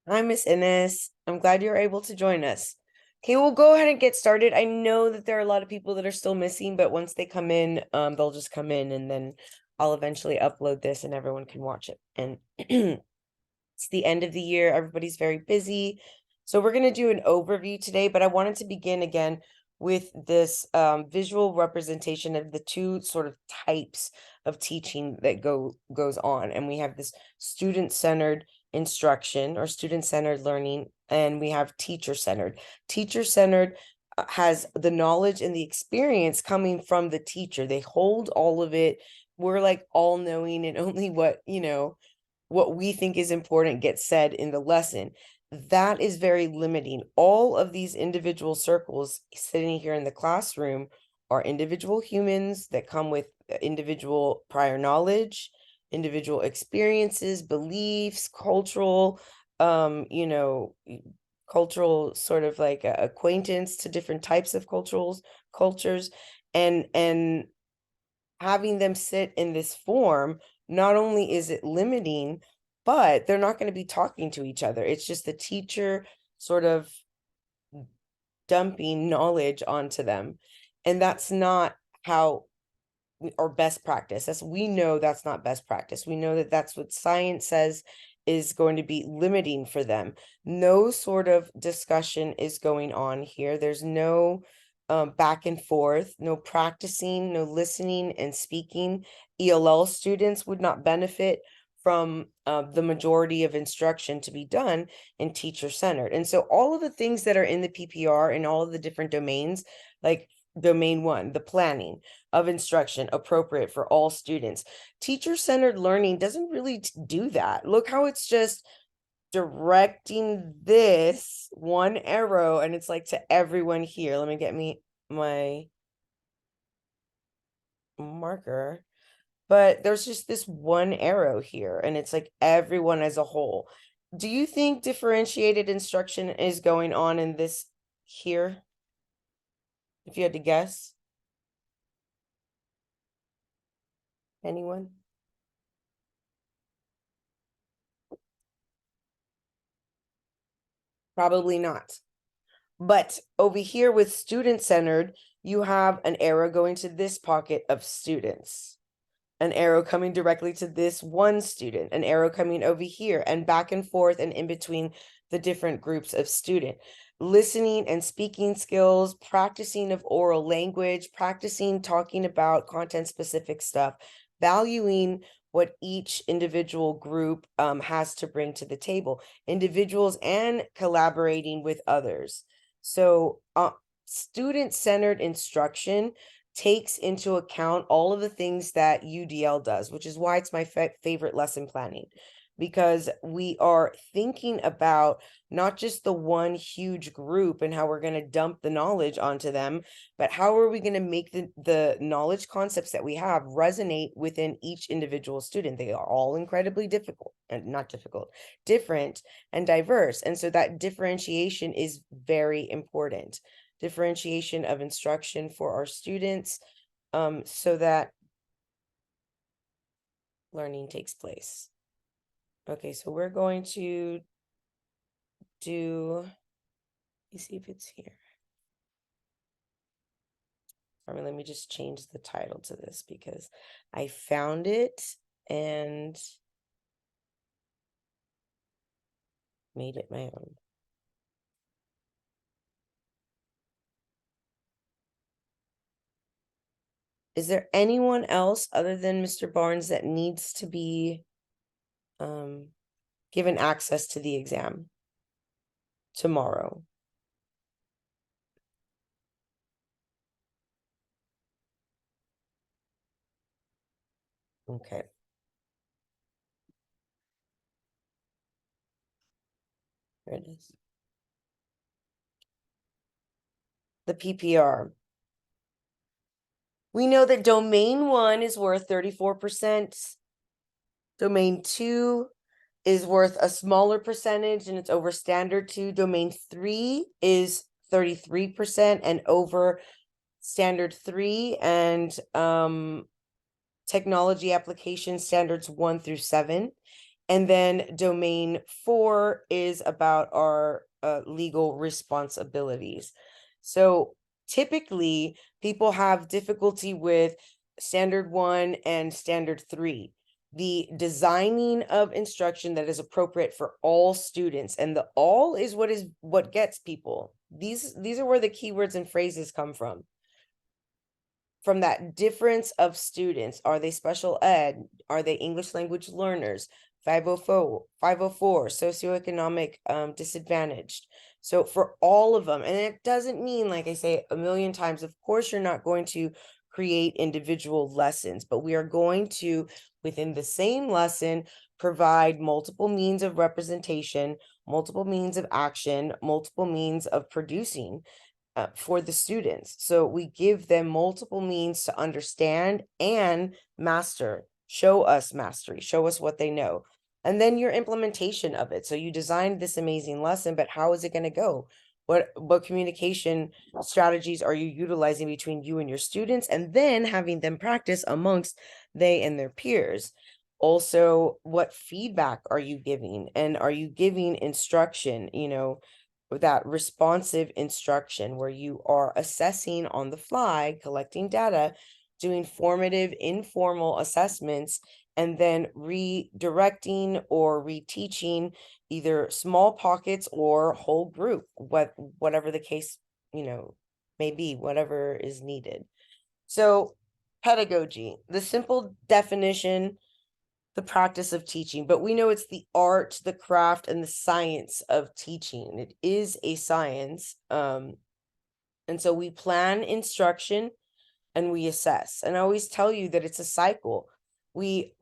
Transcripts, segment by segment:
Hi, Miss Innes. I'm glad you're able to join us. Okay, we'll go ahead and get started. I know that there are a lot of people that are still missing, but once they come in, they'll just come in and then I'll eventually upload this and everyone can watch it. And it's the end of the year, everybody's very busy. So we're going to do an overview today, but I wanted to begin again with this visual representation of the two sort of types of teaching that goes on. And we have this student-centered instruction or student-centered learning, and we have teacher-centered. Teacher-centered has the knowledge and the experience coming from the teacher. They hold all of it. We're like all knowing, and only what we think is important gets said in the lesson. That is very limiting. All of these individual circles sitting here in the classroom are individual humans that come with individual prior knowledge, individual experiences, beliefs, cultural, cultural sort of like acquaintance to different types of cultures, and having them sit in this form, not only is it limiting, but they're not going to be talking to each other. It's just the teacher sort of dumping knowledge onto them. And that's not how or best practice. We know that's not best practice. We know that that's what science says is going to be limiting for them. No sort of discussion is going on here. There's no back and forth, no practicing, no listening and speaking. ELL students would not benefit from the majority of instruction to be done in teacher-centered. And so all of the things that are in the PPR and all of the different domains, like domain 1, the planning of instruction appropriate for all students. Teacher-centered learning doesn't really do that. Look how it's just directing this one arrow and it's like to everyone here. Let me get my marker. But there's just this one arrow here and it's like everyone as a whole. Do you think differentiated instruction is going on in this here? If you had to guess? Anyone? Probably not. But over here with student-centered, you have an arrow going to this pocket of students, an arrow coming directly to this one student, an arrow coming over here, and back and forth and in between the different groups of student. Listening and speaking skills, practicing of oral language, practicing talking about content-specific stuff, valuing what each individual group has to bring to the table, individuals and collaborating with others. So student-centered instruction takes into account all of the things that UDL does, which is why it's my favorite lesson planning, because we are thinking about not just the one huge group and how we're going to dump the knowledge onto them, but how are we going to make the knowledge concepts that we have resonate within each individual student. They are all incredibly difficult and not difficult, different and diverse. And so that differentiation is very important. Differentiation of instruction for our students, so that learning takes place. Okay, so we're going to do, let me see if it's here. Let me just change the title to this because I found it and made it my own. Is there anyone else other than Mr. Barnes that needs to be given access to the exam tomorrow? Okay. There it is. The PPR. We know that domain 1 is worth 34%. Domain 2 is worth a smaller percentage and it's over standard 2. Domain 3 is 33% and over standard 3, and technology application standards 1 through 7 And then domain 4 is about our legal responsibilities. So typically people have difficulty with standard 1 and standard 3. The designing of instruction that is appropriate for all students, and the all is what gets people. These are where the keywords and phrases come from that difference of students. Are they special ed? Are they English language learners? 504 socioeconomic disadvantaged. So for all of them, and it doesn't mean, like I say a million times, of course you're not going to create individual lessons, but we are going to, within the same lesson, provide multiple means of representation, multiple means of action, multiple means of producing for the students. So we give them multiple means to understand and master, show us mastery, show us what they know. And then your implementation of it. So you designed this amazing lesson, but how is it going to go? What communication strategies are you utilizing between you and your students, and then having them practice amongst they and their peers? Also, what feedback are you giving, and are you giving instruction, that responsive instruction where you are assessing on the fly, collecting data, doing formative, informal assessments, and then redirecting or reteaching either small pockets or whole group, whatever the case, may be, whatever is needed. So pedagogy, the simple definition, the practice of teaching, but we know it's the art, the craft, and the science of teaching. It is a science. And so we plan instruction and we assess. And I always tell you that it's a cycle. We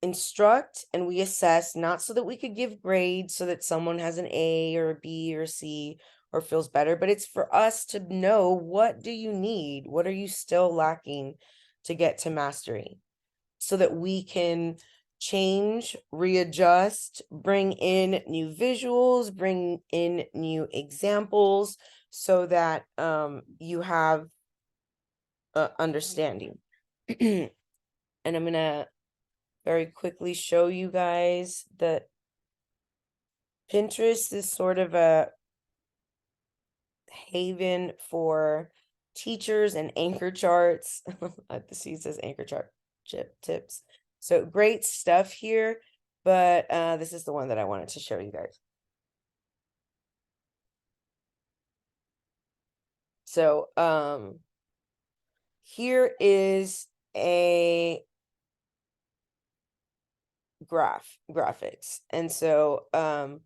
instruct and we assess, not so that we could give grades so that someone has an A or a B or a C or feels better, but it's for us to know, what do you need? What are you still lacking to get to mastery? So that we can change, readjust, bring in new visuals, bring in new examples, so that you have understanding. And I'm gonna very quickly show you guys that Pinterest is sort of a haven for teachers and anchor charts. The C says anchor chart tips. So great stuff here, but this is the one that I wanted to show you guys. So here is a graphics. And so and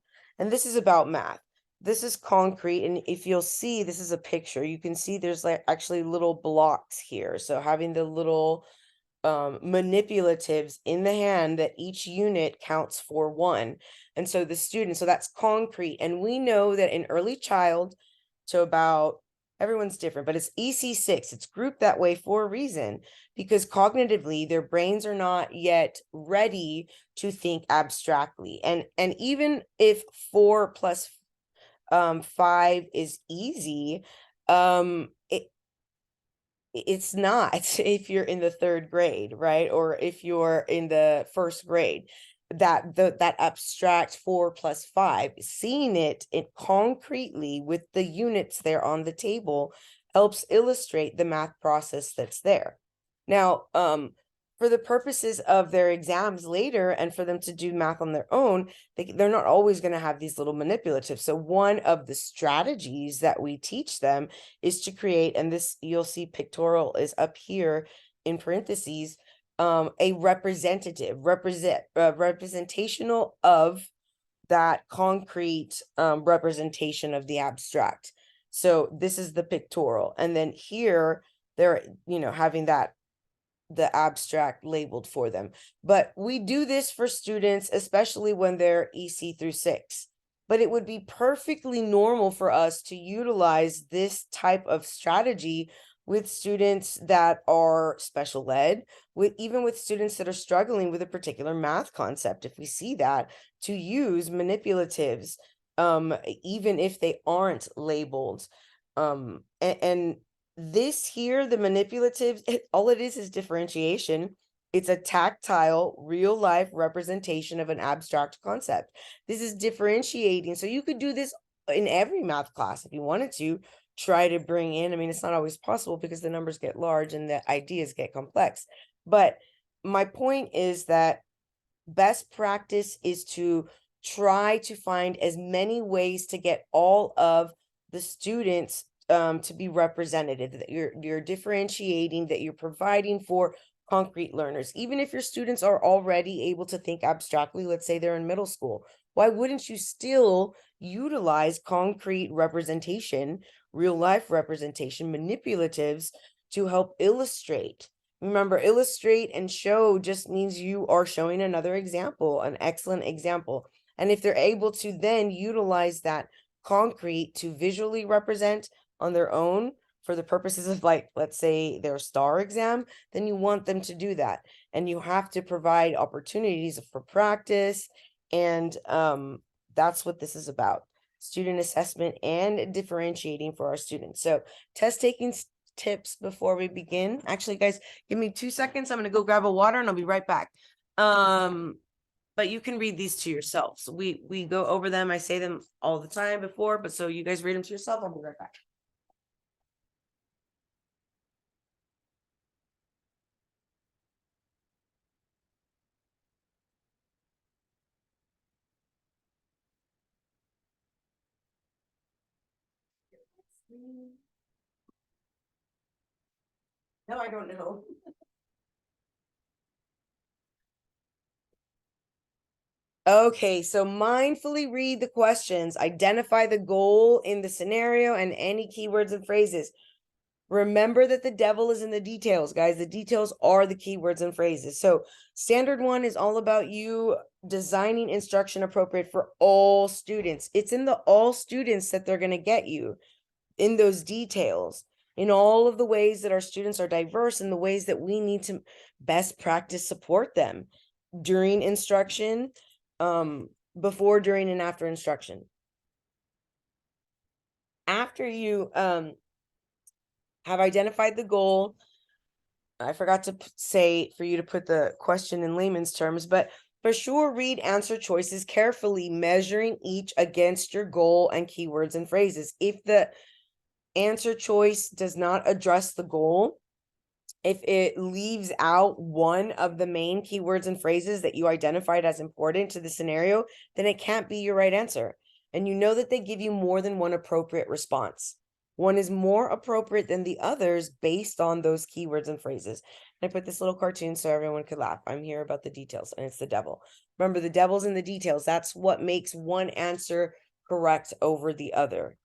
this is about math. This is concrete, and if you'll see, this is a picture. You can see there's like actually little blocks here. So having the little manipulatives in the hand, that each unit counts for 1. And so the student, so that's concrete. And we know that in early child to about, everyone's different, but it's EC6. It's grouped that way for a reason, because cognitively their brains are not yet ready to think abstractly. And even if 4 plus 5 is easy, it's not if you're in the 3rd grade, right? Or if you're in the 1st grade, that abstract 4 plus 5, seeing it concretely with the units there on the table helps illustrate the math process that's there. Now, for the purposes of their exams later, and for them to do math on their own, they're not always going to have these little manipulatives. So one of the strategies that we teach them is to create, and this you'll see pictorial is up here in parentheses, a representational of that concrete representation of the abstract. So this is the pictorial, and then here they're having that the abstract labeled for them. But we do this for students, especially when they're EC through 6. But it would be perfectly normal for us to utilize this type of strategy with students that are special ed, even with students that are struggling with a particular math concept. If we see that, to use manipulatives, even if they aren't labeled. And this here, the manipulatives, all it is differentiation. It's a tactile, real life representation of an abstract concept. This is differentiating. So you could do this in every math class if you wanted to try to bring in. I mean, it's not always possible because the numbers get large and the ideas get complex. But my point is that best practice is to try to find as many ways to get all of the students to be representative, that you're differentiating, that you're providing for concrete learners. Even if your students are already able to think abstractly, let's say they're in middle school, why wouldn't you still utilize concrete representation, real life representation, manipulatives to help illustrate? Remember, illustrate and show just means you are showing another example, an excellent example. And if they're able to then utilize that concrete to visually represent on their own for the purposes of, like, let's say their STAR exam, then you want them to do that. And you have to provide opportunities for practice. And that's what this is about. Student assessment and differentiating for our students. So test taking tips before we begin. Actually, guys, give me 2 seconds. I'm going to go grab a water and I'll be right back. But you can read these to yourselves. We go over them. I say them all the time before, but so you guys read them to yourself. I'll be right back. No, I don't know. Okay, so mindfully read the questions, identify the goal in the scenario and any keywords and phrases. Remember that the devil is in the details, guys. The details are the keywords and phrases. So standard 1 is all about you designing instruction appropriate for all students. It's in the all students that they're going to get you in those details, in all of the ways that our students are diverse, and the ways that we need to best practice support them during instruction, before, during, and after instruction. After you have identified the goal, I forgot to say for you to put the question in layman's terms, but for sure, read answer choices carefully, measuring each against your goal and keywords and phrases. If the answer choice does not address the goal, if it leaves out one of the main keywords and phrases that you identified as important to the scenario, then it can't be your right answer. And you know that they give you more than one appropriate response. One is more appropriate than the others based on those keywords and phrases. And I put this little cartoon so everyone could laugh. I'm here about the details, and it's the devil. Remember, the devil's in the details. That's what makes one answer correct over the other,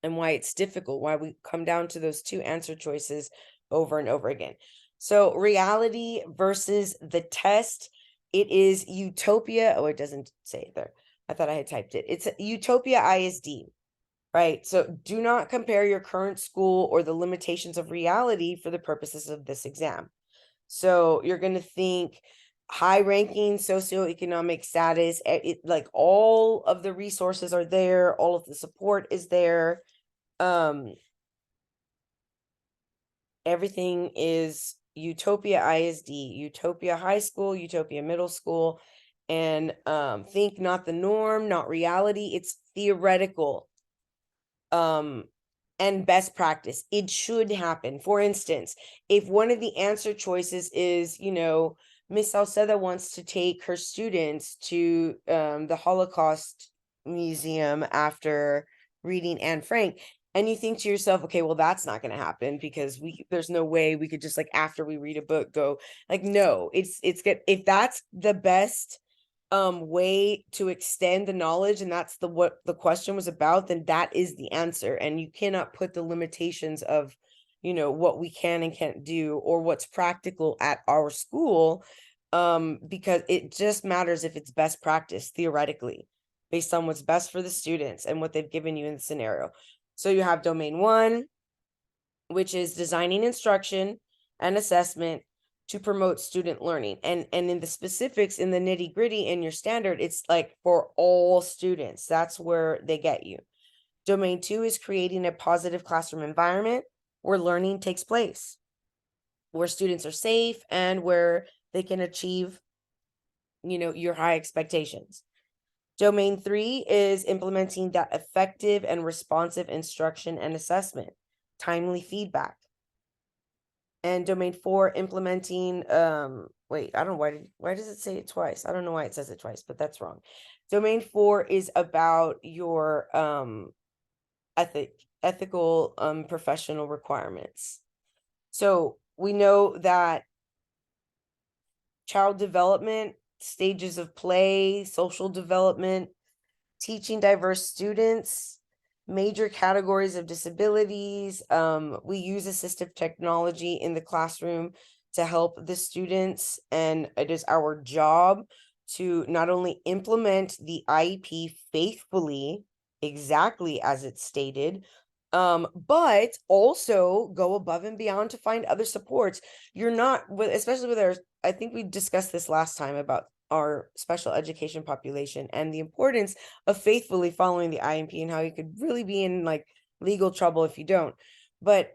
and why it's difficult, why we come down to those two answer choices over and over again. So reality versus the test, it is Utopia. Oh, it doesn't say it there. I thought I had typed it. It's Utopia ISD, right? So do not compare your current school or the limitations of reality for the purposes of this exam. So you're going to think high ranking socioeconomic status, like all of the resources are there, all of the support is there. Everything is Utopia ISD, Utopia High School, Utopia Middle School, and think not the norm, not reality. It's theoretical. And best practice. It should happen. For instance, if one of the answer choices is, Miss Sauceda wants to take her students to the Holocaust Museum after reading Anne Frank, and you think to yourself, okay, well, that's not going to happen because there's no way we could just, like, after we read a book, go like, no, it's good. If that's the best way to extend the knowledge, and that's what the question was about, then that is the answer. And you cannot put the limitations of what we can and can't do, or what's practical at our school, because it just matters if it's best practice theoretically based on what's best for the students and what they've given you in the scenario. So you have domain 1, which is designing instruction and assessment to promote student learning. And in the specifics, in the nitty gritty, in your standard, it's like for all students. That's where they get you. Domain 2 is creating a positive classroom environment where learning takes place. where students are safe and where they can achieve, your high expectations. Domain 3 is implementing that effective and responsive instruction and assessment, timely feedback. And domain 4, implementing, wait, I don't know why does it say it twice? I don't know why it says it twice, but that's wrong. Domain 4 is about your ethical professional requirements. So we know that child development, stages of play, social development, teaching diverse students, major categories of disabilities. We use assistive technology in the classroom to help the students, and it is our job to not only implement the IEP faithfully, exactly as it's stated, but also go above and beyond to find other supports. You're not, especially with our, I think we discussed this last time about our special education population and the importance of faithfully following the IEP and how you could really be in like legal trouble if you don't. But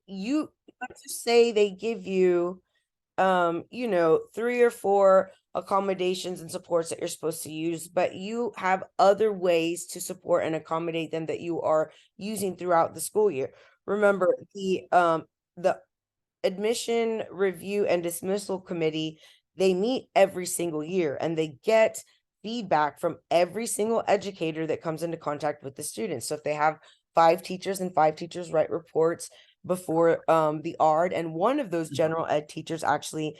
you, let's just say they give you 3 or 4 accommodations and supports that you're supposed to use, but you have other ways to support and accommodate them that you are using throughout the school year. Remember, the admission review and dismissal committee, they meet every single year and they get feedback from every single educator that comes into contact with the students. So if they have 5 teachers and 5 teachers write reports before the ARD, and one of those general ed teachers actually,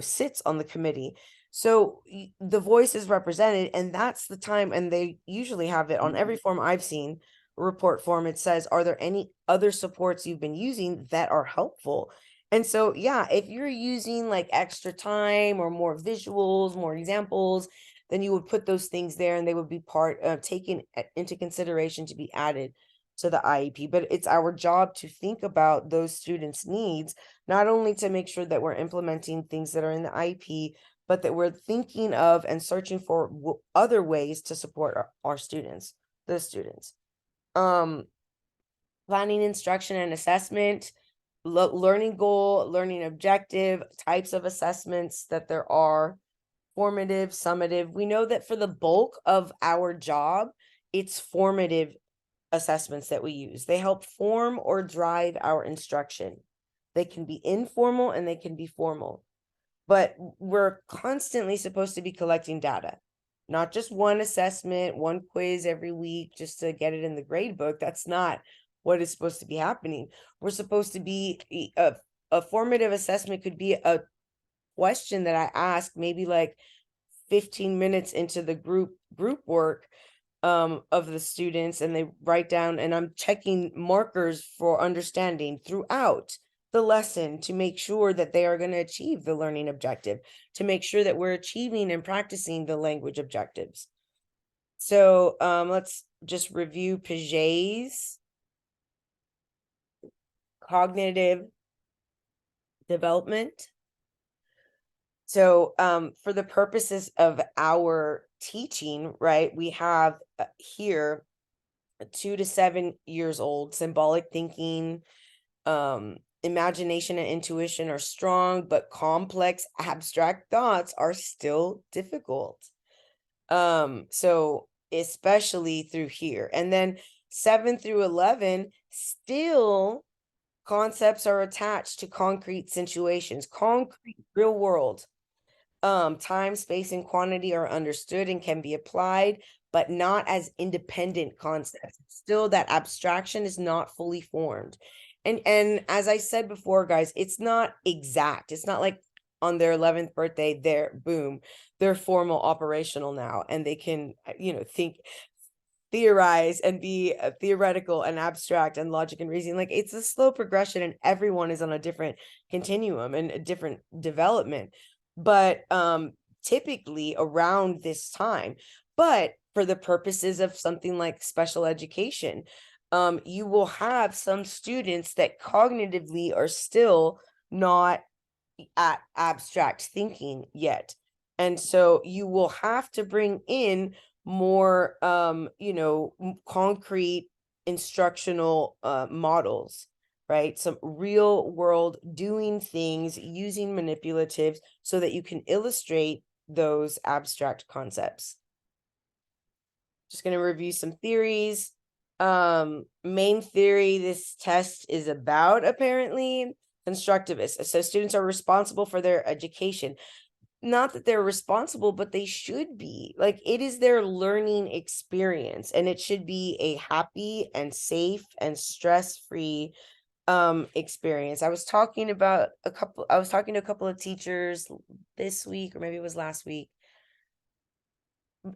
sits on the committee. So the voice is represented, and that's the time, and they usually have it on every form I've seen, report form. It says, are there any other supports you've been using that are helpful? And so, yeah, if you're using like extra time or more visuals, more examples, then you would put those things there and they would be taken into consideration to be added to the IEP. But it's our job to think about those students' needs, not only to make sure that we're implementing things that are in the IEP, but that we're thinking of and searching for other ways to support our students, the students. Planning, instruction, and assessment, learning goal, learning objective, types of assessments that there are, formative, summative. We know that for the bulk of our job, it's formative assessments that we use. They help form or drive our instruction. They can be informal and they can be formal, but we're constantly supposed to be collecting data, not just one assessment, one quiz every week just to get it in the grade book. That's not what is supposed to be happening. We're supposed to be a formative assessment could be a question that I ask maybe like 15 minutes into the group work of the students, and they write down, and I'm checking markers for understanding throughout the lesson to make sure that they are going to achieve the learning objective, to make sure that we're achieving and practicing the language objectives. So let's just review Piaget's cognitive development. So for the purposes of our teaching, right, we have here 2 to 7 years old, symbolic thinking, imagination and intuition are strong, but complex abstract thoughts are still difficult. So especially through here. And then 7 through 11, still concepts are attached to concrete situations, concrete real world. Time, space, and quantity are understood and can be applied, but not as independent concepts. Still, that abstraction is not fully formed. And as I said before, guys, it's not exact. It's not like on their 11th birthday, they're formal operational now, and they can, think, theorize, and be theoretical and abstract and logic and reasoning. Like, it's a slow progression, and everyone is on a different continuum and a different development. But typically around this time, but for the purposes of something like special education, you will have some students that cognitively are still not at abstract thinking yet. And so you will have to bring in more concrete instructional models right? Some real world doing things using manipulatives so that you can illustrate those abstract concepts. Just going to review some theories. Main theory this test is about, apparently, constructivist. So students are responsible for their education. Not that they're responsible, but they should be. Like, it is their learning experience, and it should be a happy and safe and stress-free experience. I was talking to a couple of teachers this week, or maybe it was last week.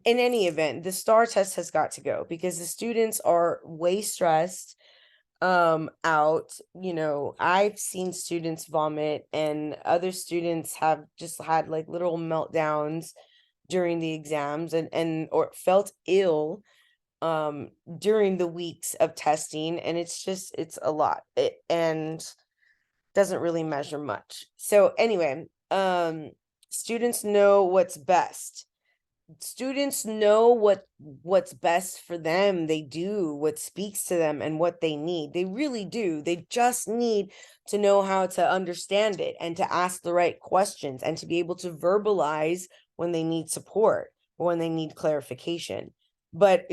In any event, the STAR test has got to go because the students are way stressed out. I've seen students vomit, and other students have just had like little meltdowns during the exams, and or felt ill during the weeks of testing, and it's a lot, and doesn't really measure much. So anyway, students know what's best. Students know what's best for them. They do what speaks to them and what they need. They really do. They just need to know how to understand it and to ask the right questions and to be able to verbalize when they need support or when they need clarification. But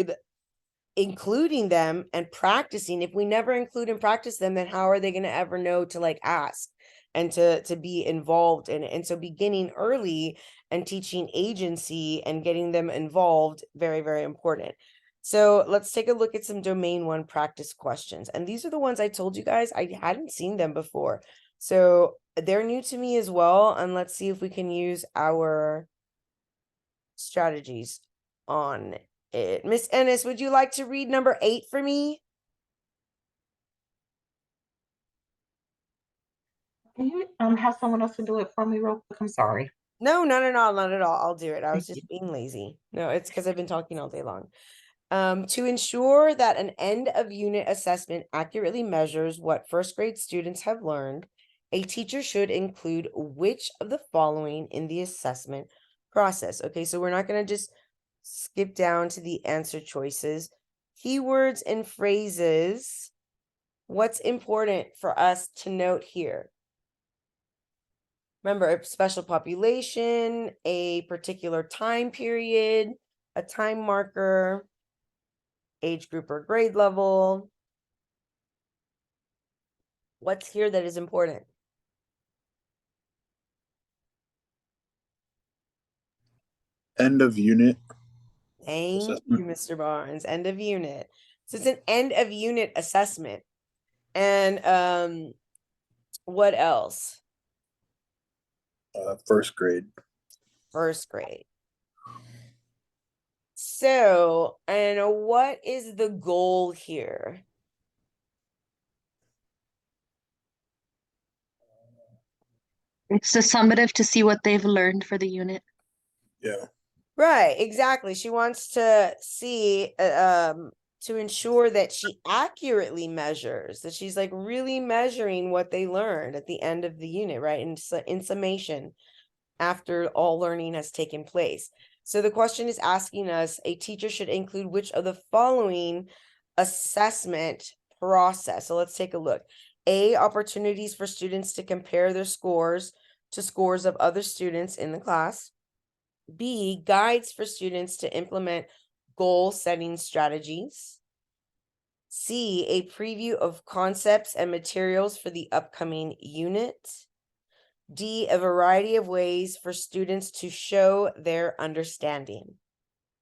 including them and practicing, if we never include and practice them, then how are they going to ever know to like ask and to be involved in it? And so beginning early and teaching agency and getting them involved, very, very important. So let's take a look at some domain 1 practice questions. And these are the ones I told you guys I hadn't seen them before. So they're new to me as well. And let's see if we can use our strategies on it. Miss Ennis, would you like to read number 8 for me? Can you have someone else to do it for me real quick? I'm sorry. No, not at all, not at all. I'll do it. I was Thank you. just being lazy. No, it's because I've been talking all day long. To ensure that an end of unit assessment accurately measures what first grade students have learned, a teacher should include which of the following in the assessment process. Okay, so we're not going to just skip down to the answer choices. Keywords and phrases. What's important for us to note here? Remember, a special population, a particular time period, a time marker, age group or grade level. What's here that is important? End of unit Thank you, assessment. Mr. Barnes. End of unit. So it's an end of unit assessment. And what else? First grade. First grade. So, and what is the goal here? It's the summative to see what they've learned for the unit. Yeah. Right, exactly. She wants to see, to ensure that she accurately measures, that she's like really measuring what they learned at the end of the unit, right? In summation, after all learning has taken place. So the question is asking us, a teacher should include which of the following assessment process? So let's take a look. A, opportunities for students to compare their scores to scores of other students in the class. B, guides for students to implement goal setting strategies. C, a preview of concepts and materials for the upcoming unit. D, a variety of ways for students to show their understanding.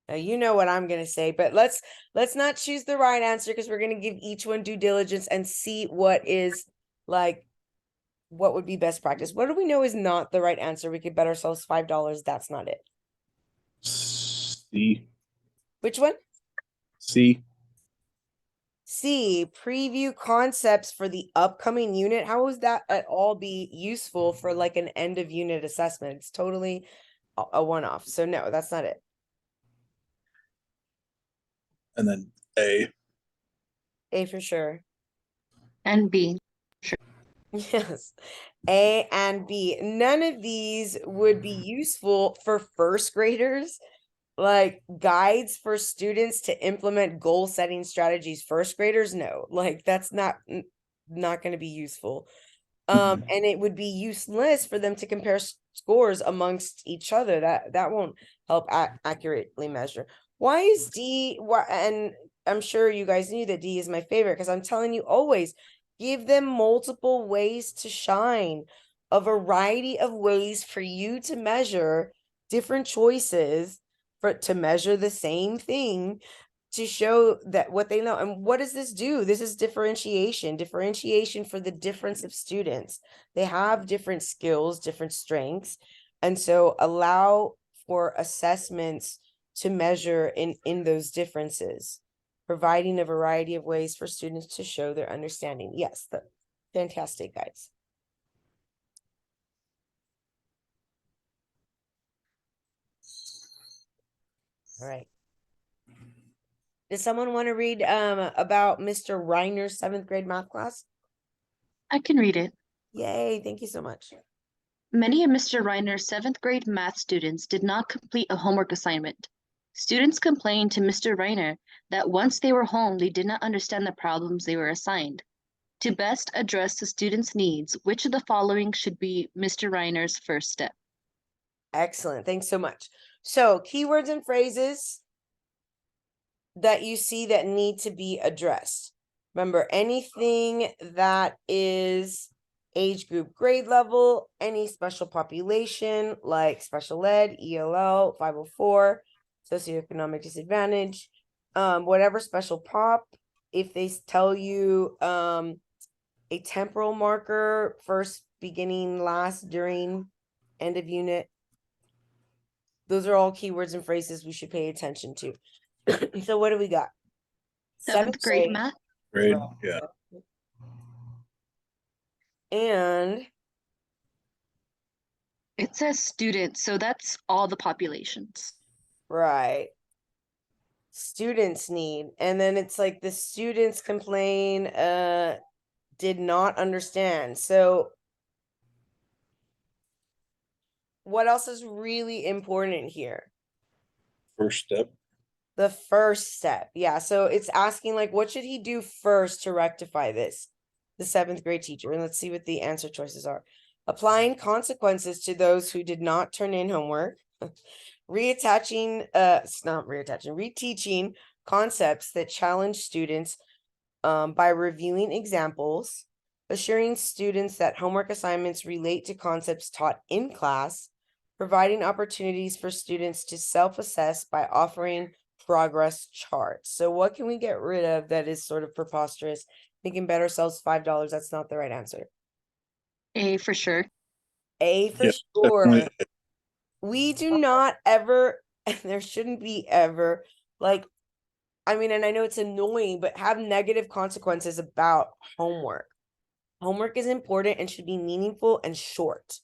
Now, you know what I'm going to say, but let's not choose the right answer because we're going to give each one due diligence and see what is like, what would be best practice. What do we know is not the right answer? We could bet ourselves $5. That's not it. C. Which one? C. C, preview concepts for the upcoming unit. How would that at all be useful for like an end of unit assessment? It's totally a one-off. So no, that's not it. And then A. A for sure. And B. Yes. A and B. None of these would be useful for first graders. Like guides for students to implement goal setting strategies. First graders, no. Like that's not not going to be useful. Mhm. And it would be useless for them to compare scores amongst each other. That won't help accurately measure. Why is D? Why? And I'm sure you guys knew that D is my favorite because I'm telling you always, give them multiple ways to shine, a variety of ways for you to measure different choices for to measure the same thing to show that what they know. And what does this do? This is differentiation for the difference of students. They have different skills, different strengths. And so allow for assessments to measure in those differences, providing a variety of ways for students to show their understanding. Yes, fantastic, guys. All right. Does someone want to read about Mr. Reiner's 7th grade math class? I can read it. Yay, thank you so much. Many of Mr. Reiner's 7th grade math students did not complete a homework assignment. Students complained to Mr. Reiner that once they were home, they did not understand the problems they were assigned. To best address the students' needs, which of the following should be Mr. Reiner's first step? Excellent. Thanks so much. So, keywords and phrases that you see that need to be addressed. Remember, anything that is age group, grade level, any special population like special ed, ELL, 504, socioeconomic disadvantage, whatever special pop, if they tell you a temporal marker, first, beginning, last, during, end of unit, those are all keywords and phrases we should pay attention to. So what do we got? 7th grade math. Grade, Right. yeah. And It says students, so that's all the populations. right. Students need. And then it's like the students complain did not understand. So what else is really important here? First step. The first step. Yeah. So it's asking like, what should he do first to rectify this? The 7th grade teacher. And let's see what the answer choices are. Applying consequences to those who did not turn in homework. Reteaching concepts that challenge students by reviewing examples, assuring students that homework assignments relate to concepts taught in class, providing opportunities for students to self-assess by offering progress charts. So what can we get rid of that is sort of preposterous? We can bet ourselves $5. That's not the right answer. A for sure. A for Yeah, sure. definitely. We do not ever, and there shouldn't be ever, like, I mean, and I know it's annoying, but have negative consequences about homework. Homework is important and should be meaningful and short.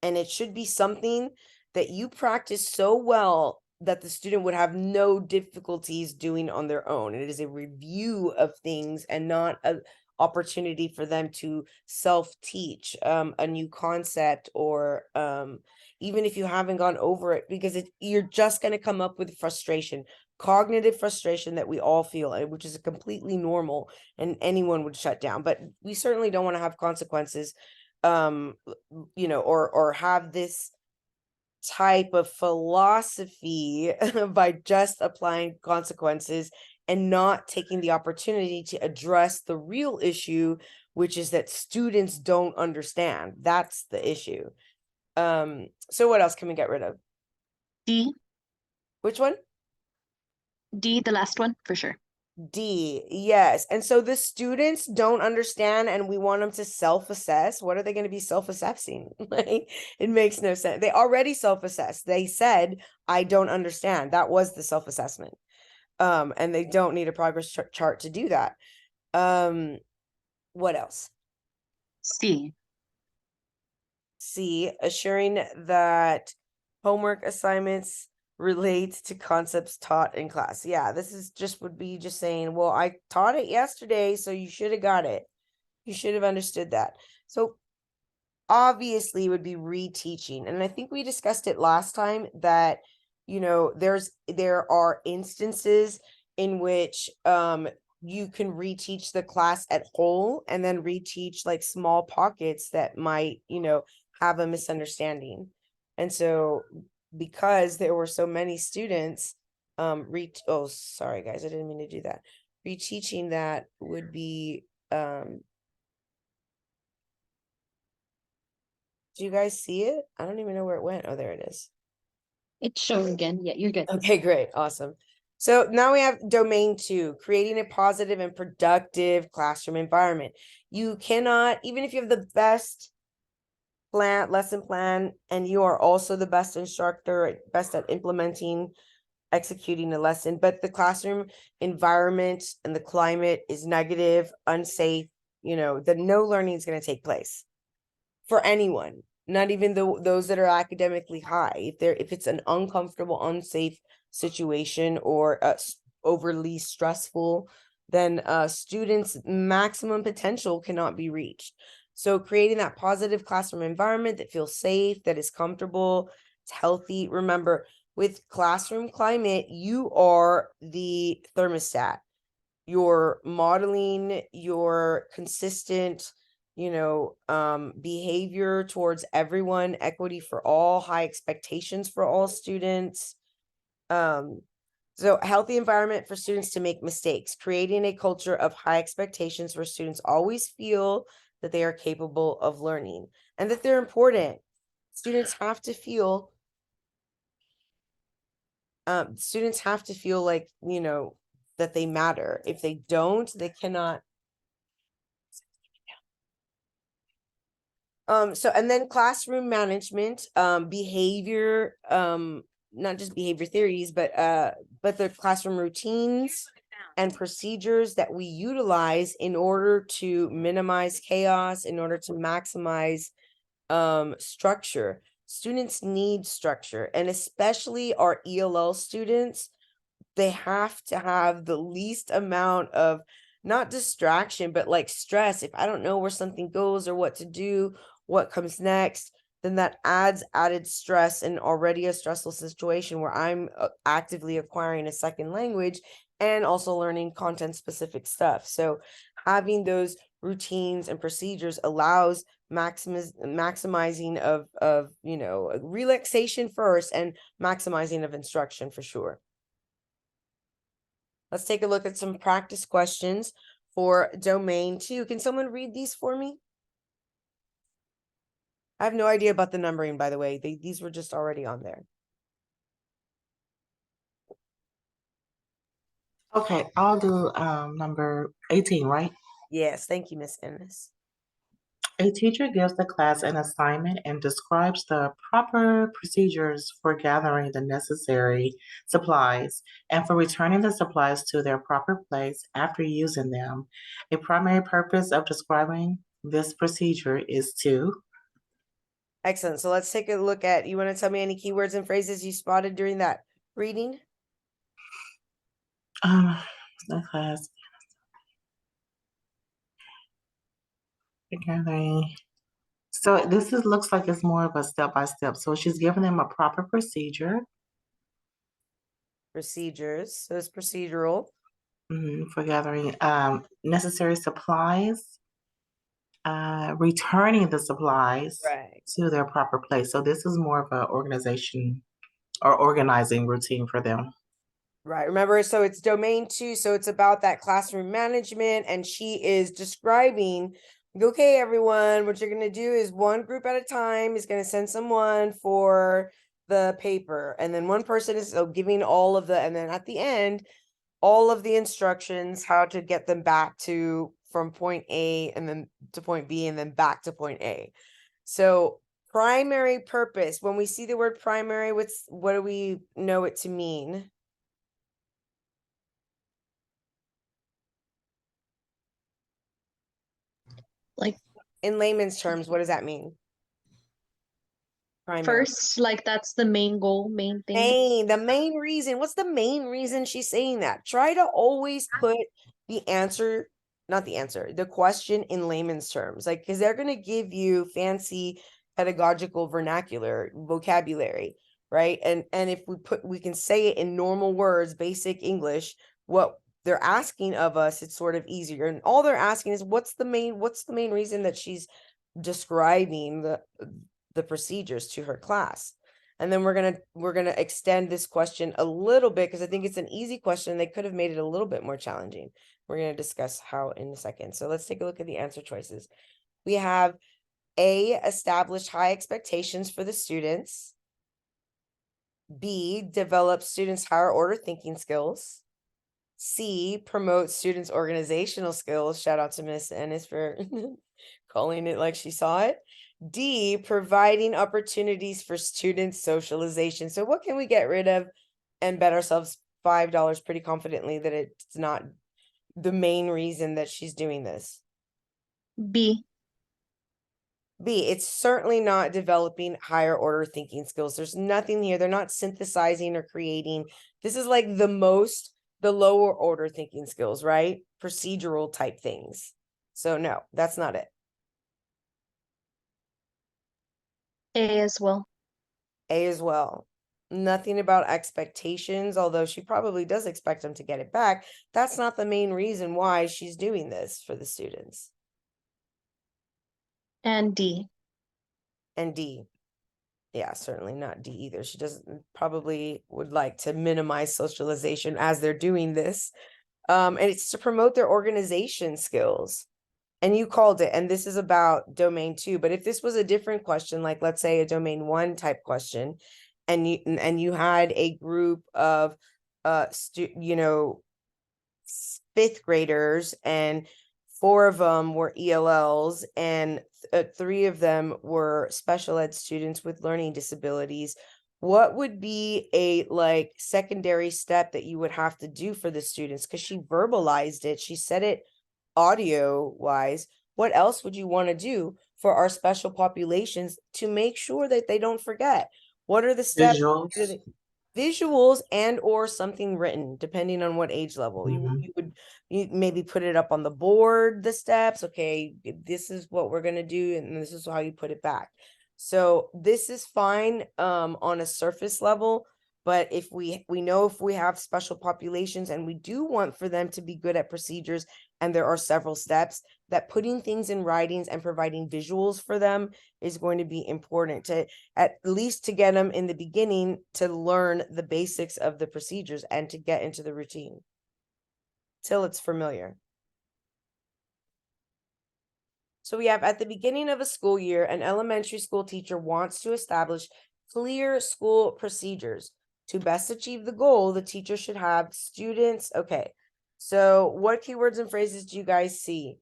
And it should be something that you practice so well that the student would have no difficulties doing on their own. It is a review of things and not an opportunity for them to self-teach a new concept or even if you haven't gone over it, because you're just going to come up with frustration, cognitive frustration that we all feel, which is completely normal and anyone would shut down. But we certainly don't want to have consequences or have this type of philosophy by just applying consequences and not taking the opportunity to address the real issue, which is that students don't understand. That's the issue. So what else can we get rid of? D. Which one? D, the last one, for sure. D, yes. And so the students don't understand and we want them to self-assess. What are they going to be self-assessing? Like, it makes no sense. They already self-assessed. They said, I don't understand. That was the self-assessment. And they don't need a progress chart to do that. What else? C. C, assuring that homework assignments relate to concepts taught in class. Yeah, this is would be just saying, well, I taught it yesterday, so you should have got it. You should have understood that. So obviously it would be reteaching. And I think we discussed it last time that, there are instances in which you can reteach the class at whole and then reteach like small pockets that might, have a misunderstanding. And so because there were so many students, oh, sorry guys, I didn't mean to do that. Reteaching that would be, do you guys see it? I don't even know where it went. Oh, there it is. It's showing again. Yeah, you're good. Okay, great. Awesome. So now we have domain 2, creating a positive and productive classroom environment. You cannot, even if you have the best lesson plan, and you are also the best instructor, best at implementing, executing the lesson, but the classroom environment and the climate is negative, unsafe, then no learning is going to take place for anyone, not even those that are academically high. If it's an uncomfortable, unsafe situation or overly stressful, then students' maximum potential cannot be reached. So creating that positive classroom environment that feels safe, that is comfortable, it's healthy. Remember, with classroom climate, you are the thermostat. You're modeling your consistent, behavior towards everyone, equity for all, high expectations for all students. So healthy environment for students to make mistakes, creating a culture of high expectations where students always feel that they are capable of learning and that they're important. Students have to feel like, that they matter. If they don't, they cannot. So, and then classroom management, behavior, not just behavior theories, but the classroom routines and procedures that we utilize in order to minimize chaos, in order to maximize structure. Students need structure, and especially our ELL students, they have to have the least amount of not distraction, but like stress. If I don't know where something goes or what to do, what comes next, then that adds added stress in already a stressful situation where I'm actively acquiring a second language and also learning content specific stuff. So having those routines and procedures allows maximizing of relaxation first and maximizing of instruction for sure. Let's take a look at some practice questions for domain 2. Can someone read these for me? I have no idea about the numbering, by the way. These were just already on there. Okay, I'll do number 18, right? Yes, thank you, Miss Ennis. A teacher gives the class an assignment and describes the proper procedures for gathering the necessary supplies and for returning the supplies to their proper place after using them. A primary purpose of describing this procedure is to. Excellent. So let's take a look at, you want to tell me any keywords and phrases you spotted during that reading? The class gathering. So this looks like it's more of a step-by-step. So she's giving them a proper procedure Procedures. So it's procedural. for gathering necessary supplies, returning the supplies Right. to their proper place. So this is more of an organization or organizing routine for them. Right. Remember, so it's domain 2. So it's about that classroom management. And she is describing, okay, everyone, what you're going to do is one group at a time is going to send someone for the paper. And then one person is giving all of and then at the end, all of the instructions, how to get them back from point A and then to point B and then back to point A. So primary purpose, when we see the word primary, what do we know it to mean? Like In layman's terms, what does that mean? Primary. first, like that's the main goal, main thing. The main reason. What's the main reason she's saying that? Try to always put the answer, not the answer, the question in layman's terms. Like, because they're going to give you fancy pedagogical vernacular, vocabulary, right? And if we can say it in normal words, basic English, what they're asking of us, it's sort of easier. And all they're asking is what's the main reason that she's describing the procedures to her class. And then we're gonna extend this question a little bit because I think it's an easy question. They could have made it a little bit more challenging. We're gonna discuss how in a second. So let's take a look at the answer choices. We have A, establish high expectations for the students. B, develop students' higher order thinking skills. C, promote students' organizational skills. Shout out to Miss Ennis for calling it like she saw it. D, providing opportunities for student socialization. So what can we get rid of and bet ourselves $5 pretty confidently that it's not the main reason that she's doing this? B. B, it's certainly not developing higher order thinking skills. There's nothing here. They're not synthesizing or creating. This is like the lower order thinking skills, right? Procedural type things. So no, that's not it. A as well. A as well. Nothing about expectations, although she probably does expect them to get it back. That's not the main reason why she's doing this for the students. And D. And D. Yeah, certainly not D either. She doesn't probably would like to minimize socialization as they're doing this. And it's to promote their organization skills. And you called it, and this is about domain 2. But if this was a different question, like let's say a domain 1 type question, and you had a group of fifth graders, and 4 of them were ELLs, and 3 of them were special ed students with learning disabilities, what would be a like secondary step that you would have to do for the students? Because she verbalized it, she said it audio wise. What else would you want to do for our special populations to make sure that they don't forget? What are the steps? Visuals. Visuals and or something written, depending on what age level. Mhm. You maybe put it up on the board, the steps. Okay, this is what we're gonna do, and this is how you put it back. So this is fine on a surface level, but if we know if we have special populations and we do want for them to be good at procedures, and there are several steps, that putting things in writings and providing visuals for them is going to be important to at least to get them in the beginning to learn the basics of the procedures and to get into the routine till it's familiar. So we have at the beginning of a school year, an elementary school teacher wants to establish clear school procedures. To best achieve the goal, the teacher should have students. Okay, so what keywords and phrases do you guys see?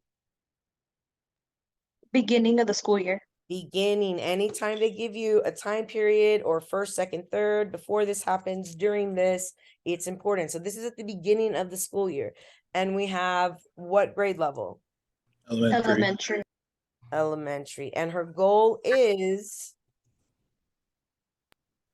Beginning of the school year. Beginning, anytime they give you a time period or first, second, third, before this happens, during this, it's important. So this is at the beginning of the school year. And we have what grade level? Elementary. Elementary. And her goal is,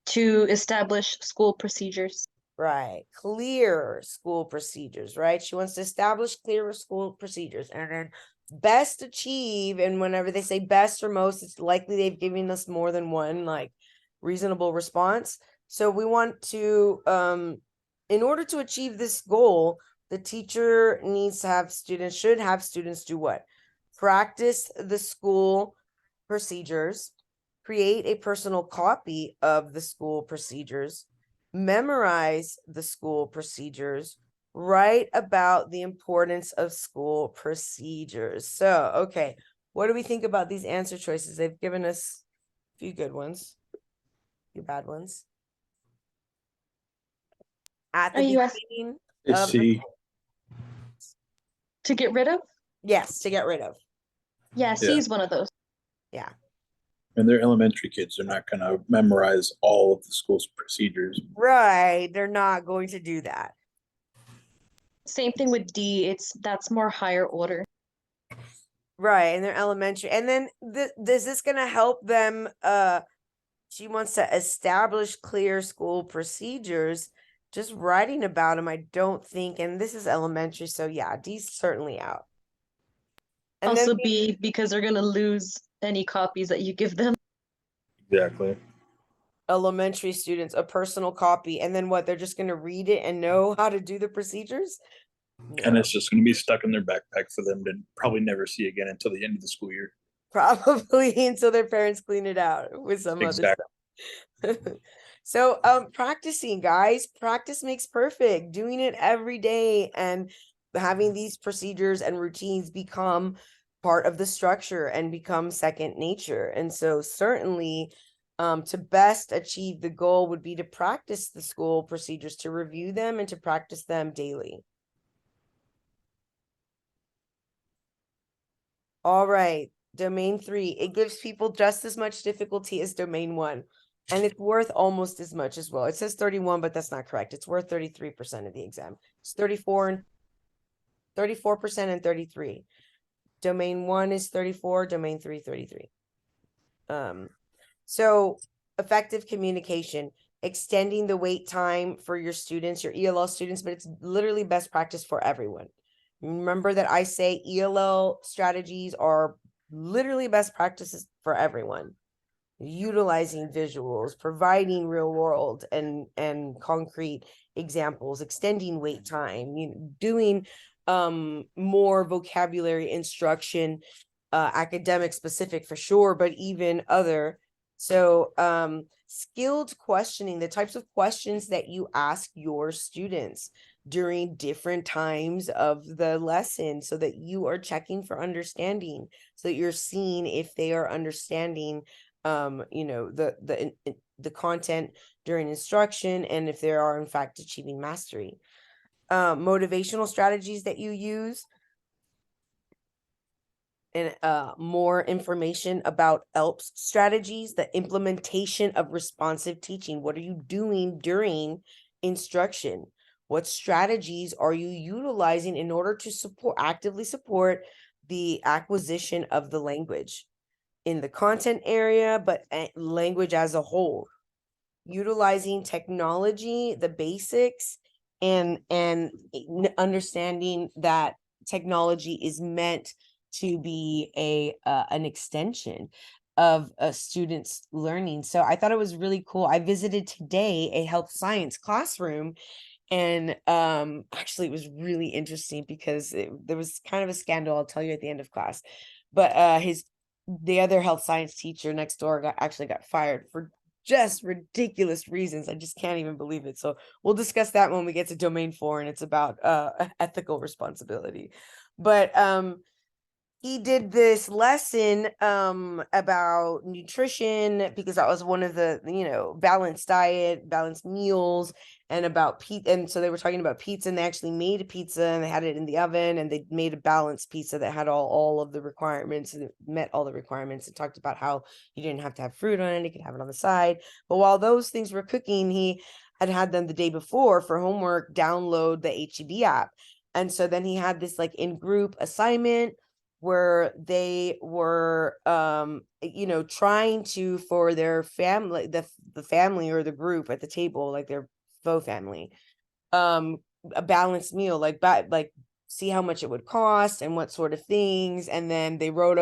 To establish school procedures. right, clear school procedures, right? She wants to establish clear school procedures. And then best achieve, and whenever they say best or most, it's likely they've given us more than one like reasonable response. So we want to in order to achieve this goal, the teacher needs to have students, should have students do what? Practice the school procedures, create a personal copy of the school procedures, memorize the school procedures, write about the importance of school procedures. So, okay, what do we think about these answer choices? They've given us a few good ones, a few bad ones. At the Are you asking beginning It's of C. to get rid of? yes, to get rid of. Yeah, C is one of those. Yeah. And they're elementary kids. They're not going to memorize all of the school's procedures. Right. They're not going to do that. Same thing with D. That's more higher order. Right. And they're elementary. And then is this going to help them? She wants to establish clear school procedures. Just writing about them, I don't think. And this is elementary. So yeah, D's certainly out. And Also then B, because they're gonna lose any copies that you give them. Exactly. elementary students, a personal copy. And then what? They're just going to read it and know how to do the procedures? And No, it's just going to be stuck in their backpack for them to probably never see again until the end of the school year. probably until their parents clean it out with some other Exactly. stuff. So practicing, guys, practice makes perfect. Doing it every day and having these procedures and routines become part of the structure and become second nature. And so certainly to best achieve the goal would be to practice the school procedures, to review them and to practice them daily. All right, domain 3, it gives people just as much difficulty as domain 1, and it's worth almost as much as well. It says 31, but that's not correct. It's worth 33% of the exam. It's 34% and 33. Domain 1 is 34, domain 3, 33. So effective communication, extending the wait time for your students, your ELL students, but it's literally best practice for everyone. Remember that I say ELL strategies are literally best practices for everyone. Utilizing visuals, providing real world and concrete examples, extending wait time, doing more vocabulary instruction, academic specific for sure, but even other. So skilled questioning, the types of questions that you ask your students during different times of the lesson, so that you are checking for understanding, so that you're seeing if they are understanding the content during instruction, and if they are in fact achieving mastery. Motivational strategies that you use, and more information about ELPS strategies, the implementation of responsive teaching. What are you doing during instruction? What strategies are you utilizing in order to actively support the acquisition of the language in the content area, but language as a whole? Utilizing technology, the basics, and understanding that technology is meant to be an extension of a student's learning. So I thought it was really cool. I visited today a health science classroom, and actually it was really interesting because there was kind of a scandal. I'll tell you at the end of class. But the other health science teacher next door got fired for just ridiculous reasons. I just can't even believe it. So we'll discuss that when we get to domain 4, and it's about ethical responsibility. But he did this lesson about nutrition, because that was one of the balanced diet, balanced meals, and about pizza. And so they were talking about pizza, and they actually made a pizza and they had it in the oven, and they made a balanced pizza that had all of the requirements, and it met all the requirements, and talked about how you didn't have to have fruit on it, you could have it on the side. But while those things were cooking, he had them the day before for homework download the HEB app. And so then he had this like in group assignment where they were trying to, for their family, the family or the group at the table, like their faux family, a balanced meal, like see how much it would cost and what sort of things, and then they wrote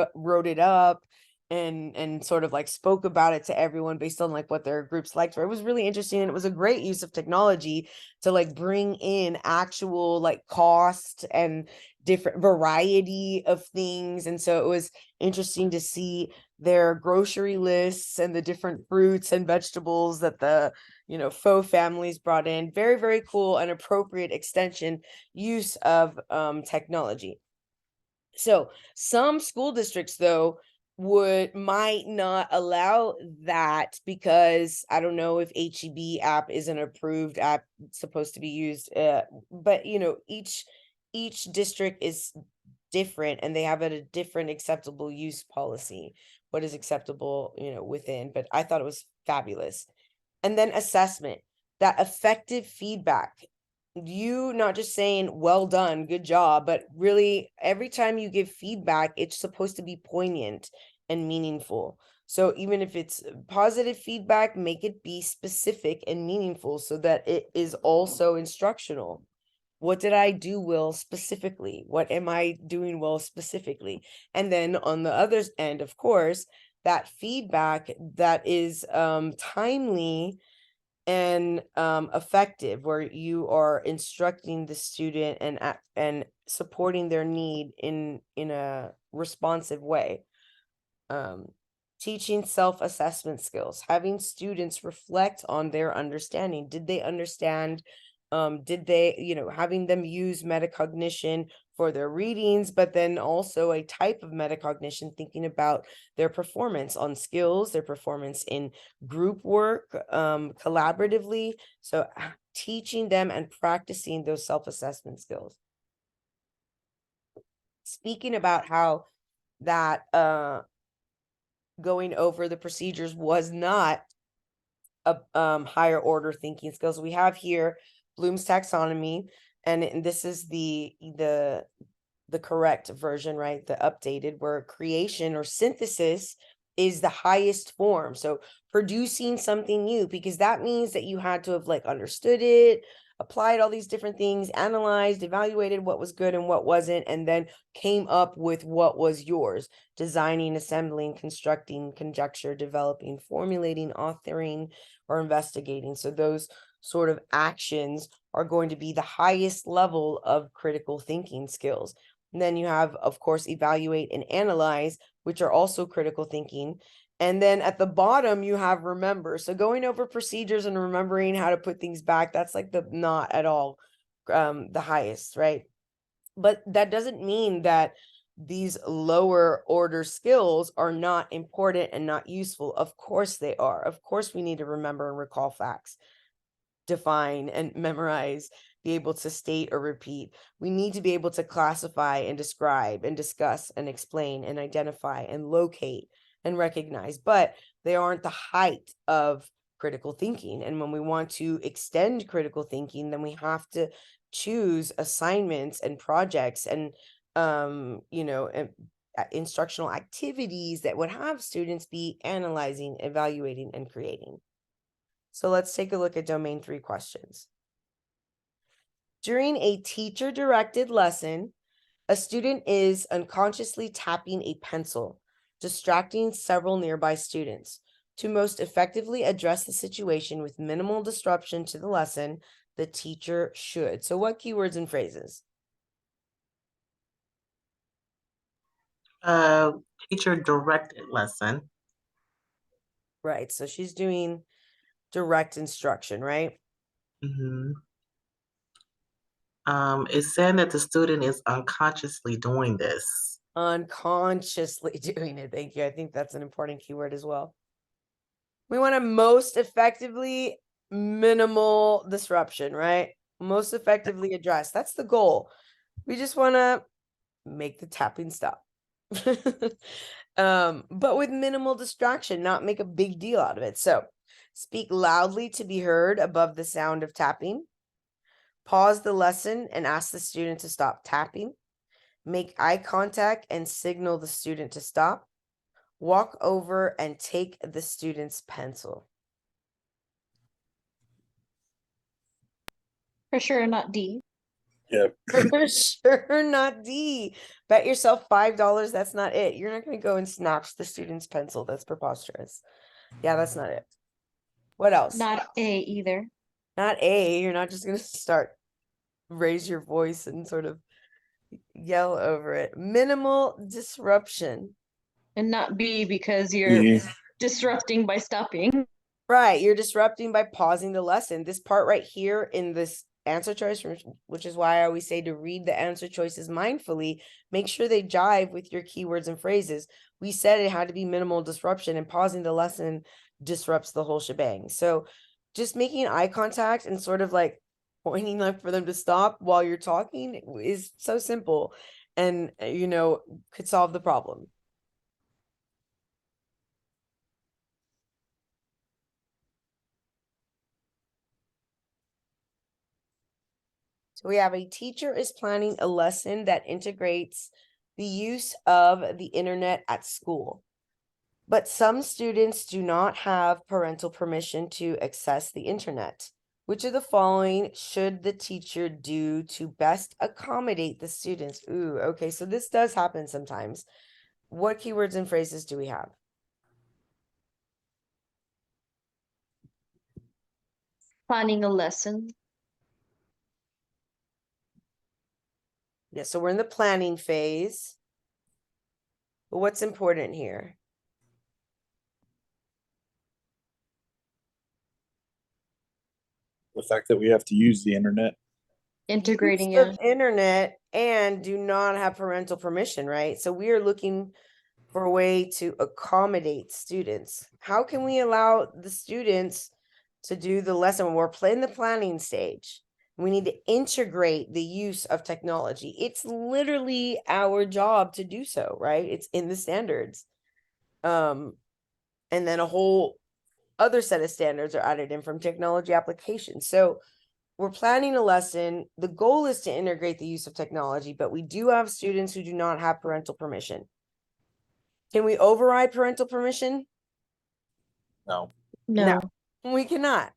it up and sort of like spoke about it to everyone based on like what their groups liked. It was really interesting, and it was a great use of technology to like bring in actual like cost and different variety of things. And so it was interesting to see their grocery lists and the different fruits and vegetables that the faux families brought in. Very, very cool and appropriate extension use of technology. So some school districts though might not allow that, because I don't know if HEB app is an approved app supposed to be used, but each district is different, and they have a different acceptable use policy, what is acceptable within. But I thought it was fabulous. And then assessment, that effective feedback, you not just saying well done, good job, but really every time you give feedback, it's supposed to be poignant and meaningful. So even if it's positive feedback, make it be specific and meaningful so that it is also instructional. What did I do well specifically? What am I doing well specifically? And then on the other end, of course, that feedback that is timely and effective, where you are instructing the student and supporting their need in a responsive way. Teaching self-assessment skills, having students reflect on their understanding. Did they understand? Did they, having them use metacognition for their readings, but then also a type of metacognition, thinking about their performance on skills, their performance in group work, collaboratively. So teaching them and practicing those self-assessment skills. Speaking about how that going over the procedures was not a higher order thinking skills. We have here Bloom's taxonomy, and this is the correct version, right? The updated, where creation or synthesis is the highest form. So producing something new, because that means that you had to have like understood it, applied all these different things, analyzed, evaluated what was good and what wasn't, and then came up with what was yours. Designing, assembling, constructing, conjecture, developing, formulating, authoring, or investigating. So those sort of actions are going to be the highest level of critical thinking skills. And then you have, of course, evaluate and analyze, which are also critical thinking. And then at the bottom, you have remember. So going over procedures and remembering how to put things back, that's like the not at all the highest, right? But that doesn't mean that these lower order skills are not important and not useful. Of course they are. Of course we need to remember and recall facts, define and memorize, be able to state or repeat. We need to be able to classify and describe and discuss and explain and identify and locate and recognize, but they aren't the height of critical thinking. And when we want to extend critical thinking, then we have to choose assignments and projects and instructional activities that would have students be analyzing, evaluating, and creating. So let's take a look at domain 3 questions. During a teacher-directed lesson, a student is unconsciously tapping a pencil, distracting several nearby students. To most effectively address the situation with minimal disruption to the lesson, the teacher should. So what keywords and phrases? Teacher-directed lesson. Right, so she's doing direct instruction, right? Mm-hmm. It's saying that the student is unconsciously doing this. Unconsciously doing it. Thank you. I think that's an important keyword as well. We want to most effectively minimal disruption, right? Most effectively address. That's the goal. We just want to make the tapping stop. But with minimal distraction, not make a big deal out of it. So speak loudly to be heard above the sound of tapping. Pause the lesson and ask the student to stop tapping. Make eye contact and signal the student to stop. Walk over and take the student's pencil. For sure, not D. Yeah. For sure, not D. Bet yourself $5 that's not it. You're not going to go and snatch the student's pencil. That's preposterous. Yeah, that's not it. What else? Not A either. Not A. You're not just going to start raise your voice and sort of yell over it. Minimal disruption. And not B because you're disrupting by stopping. Right, you're disrupting by pausing the lesson. This part right here in this answer choice, which is why I always say to read the answer choices mindfully, make sure they jive with your keywords and phrases. We said it had to be minimal disruption, and pausing the lesson disrupts the whole shebang. So just making eye contact and sort of like pointing up for them to stop while you're talking is so simple and, could solve the problem. So we have a teacher is planning a lesson that integrates the use of the internet at school. But some students do not have parental permission to access the internet. Which of the following should the teacher do to best accommodate the students? Ooh, okay, so this does happen sometimes. What keywords and phrases do we have? Planning a lesson. Yeah, so we're in the planning phase. But what's important here? The fact that we have to use the internet. Integrating Use it. of internet and do not have parental permission, right? So we are looking for a way to accommodate students. How can we allow the students to do the lesson when we're in the planning stage? We need to integrate the use of technology. It's literally our job to do so, right? It's in the standards. And then a whole other set of standards are added in from technology applications. So we're planning a lesson. The goal is to integrate the use of technology, but we do have students who do not have parental permission. Can we override parental permission? No. No. We cannot.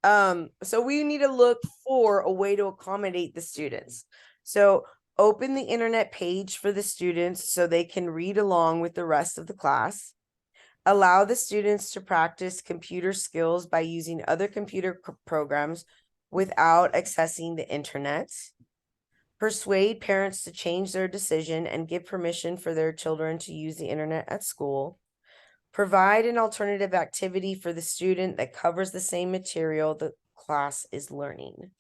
So we need to look for a way to accommodate the students. So open the internet page for the students so they can read along with the rest of the class. Allow the students to practice computer skills by using other computer programs without accessing the internet. Persuade parents to change their decision and give permission for their children to use the internet at school. Provide an alternative activity for the student that covers the same material the class is learning.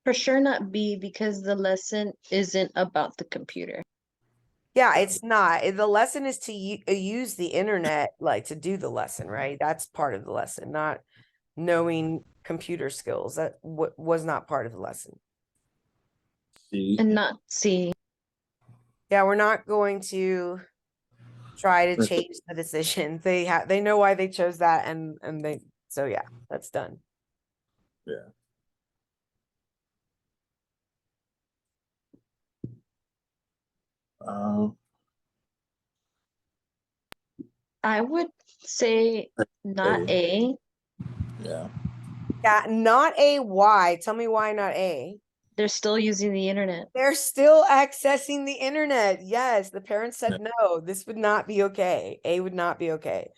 For sure not B, because the lesson isn't about the computer. Yeah, it's not. The lesson is to use the internet, like to do the lesson, right? That's part of the lesson, not knowing computer skills. That was not part of the lesson. See, And not C. Yeah, we're not going to try to change the decision. They know why they chose that, and they so yeah, that's done. yeah. I would say not A. Yeah. Yeah, not A. Why? Tell me why not A. They're still using the internet. They're still accessing the internet. Yes, the parents said no, this would not be okay. A would not be okay.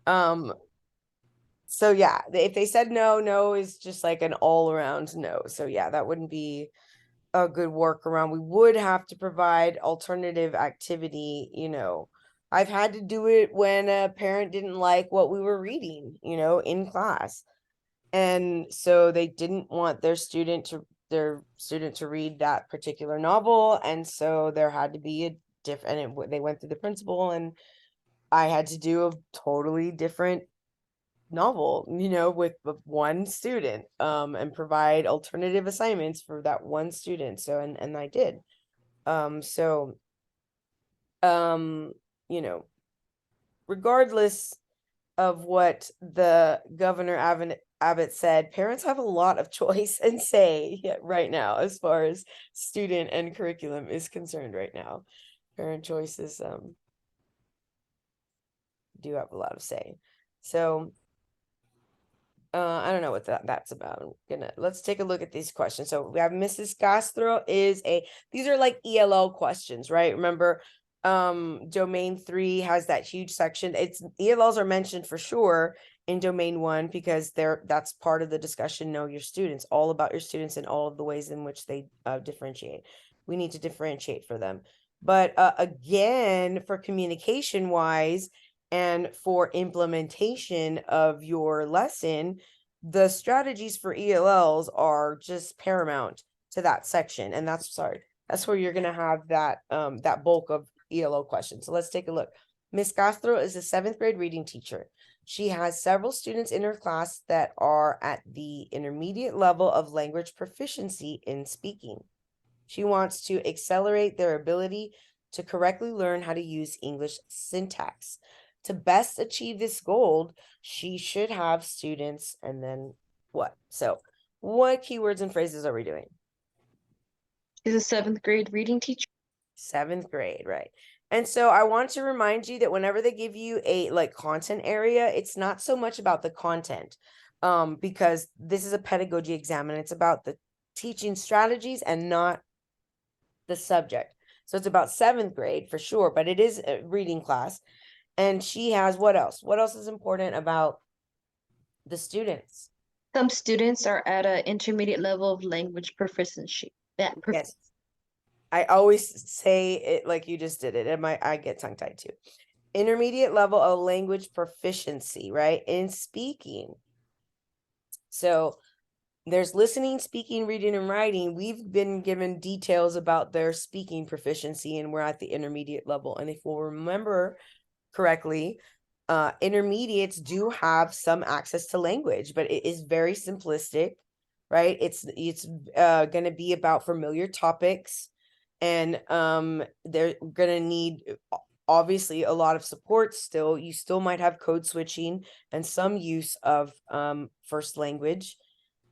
So yeah, if they said no, no is just like an all around no. So yeah, that wouldn't be a good workaround. We would have to provide alternative activity, I've had to do it when a parent didn't like what we were reading, in class. And so they didn't want their student to read that particular novel, and so there had to be a different, they went through the principal, and I had to do a totally different novel, with one student, and provide alternative assignments for that one student. So and I did. So regardless of what the Governor Abbott said, parents have a lot of choice and say right now as far as student and curriculum is concerned right now. Parent choices do have a lot of say. So I don't know what that's about. Let's take a look at these questions. So we have Mrs. Castro these are like ELL questions, right? Remember, domain 3 has that huge section. ELLs are mentioned for sure in domain 1 because that's part of the discussion. Know your students, all about your students and all of the ways in which they differentiate. We need to differentiate for them. But again, for communication wise, and for implementation of your lesson, the strategies for ELLs are just paramount to that section. And that's where you're going to have that that bulk of ELL questions. So let's take a look. Miss Castro is a 7th grade reading teacher. She has several students in her class that are at the intermediate level of language proficiency in speaking. She wants to accelerate their ability to correctly learn how to use English syntax. To best achieve this goal, she should have students, and then what? So what keywords and phrases are we doing? She's a 7th grade reading teacher. 7th grade, right? And so I want to remind you that whenever they give you a content area, it's not so much about the content, because this is a pedagogy exam and it's about the teaching strategies and not the subject. So it's about 7th grade for sure, but it is a reading class. And she has what else? What else is important about the students? Some students are at an intermediate level of language proficiency. Yes. I always say it like you just did it. And I get tongue-tied too. Intermediate level of language proficiency, right? In speaking. So there's listening, speaking, reading, and writing. We've been given details about their speaking proficiency, and we're at the intermediate level. And if we'll remember correctly, intermediates do have some access to language, but it is very simplistic, right? It's going to be about familiar topics, and they're going to need obviously a lot of support still. You still might have code switching and some use of first language,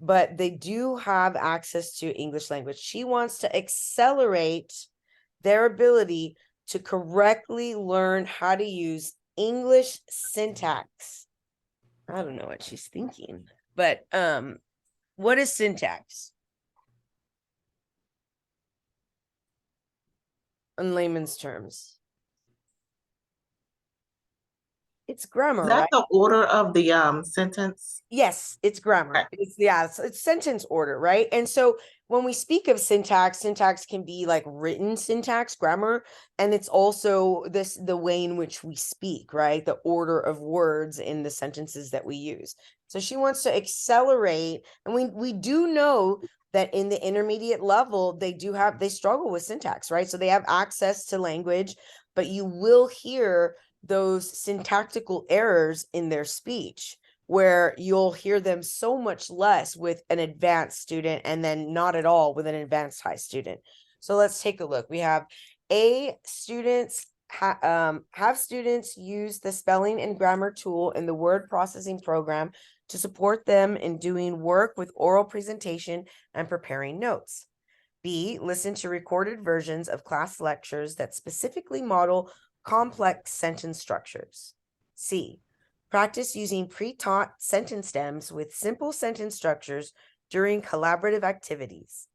but they do have access to English language. She wants to accelerate their ability to correctly learn how to use English syntax. I don't know what she's thinking, but what is syntax? In layman's terms. It's grammar, Is that right? the order of the sentence? Yes, it's grammar. Okay. It's sentence order, right? And so when we speak of syntax, syntax can be like written syntax, grammar, and it's also the way in which we speak, right? The order of words in the sentences that we use. So she wants to accelerate, and we do know that in the intermediate level, they struggle with syntax, right? So they have access to language, but you will hear those syntactical errors in their speech, where you'll hear them so much less with an advanced student and then not at all with an advanced high student. So let's take a look. We have students have students use the spelling and grammar tool in the word processing program to support them in doing work with oral presentation and preparing notes. B, listen to recorded versions of class lectures that specifically model complex sentence structures. C, practice using pre-taught sentence stems with simple sentence structures during collaborative activities.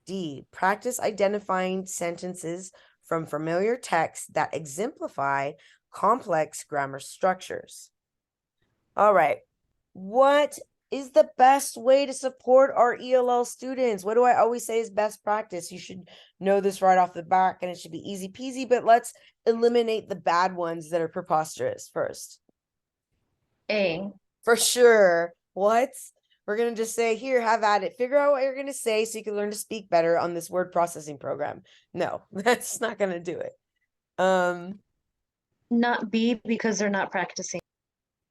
D, practice identifying sentences from familiar texts that exemplify complex grammar structures. All right, what is the best way to support our ELL students? What do I always say is best practice? You should know this right off the bat, and it should be easy peasy, but let's eliminate the bad ones that are preposterous first. A. For sure. What? We're going to just say, here, have at it. Figure out what you're going to say so you can learn to speak better on this word processing program. No, that's not going to do it. Not B, because they're not practicing.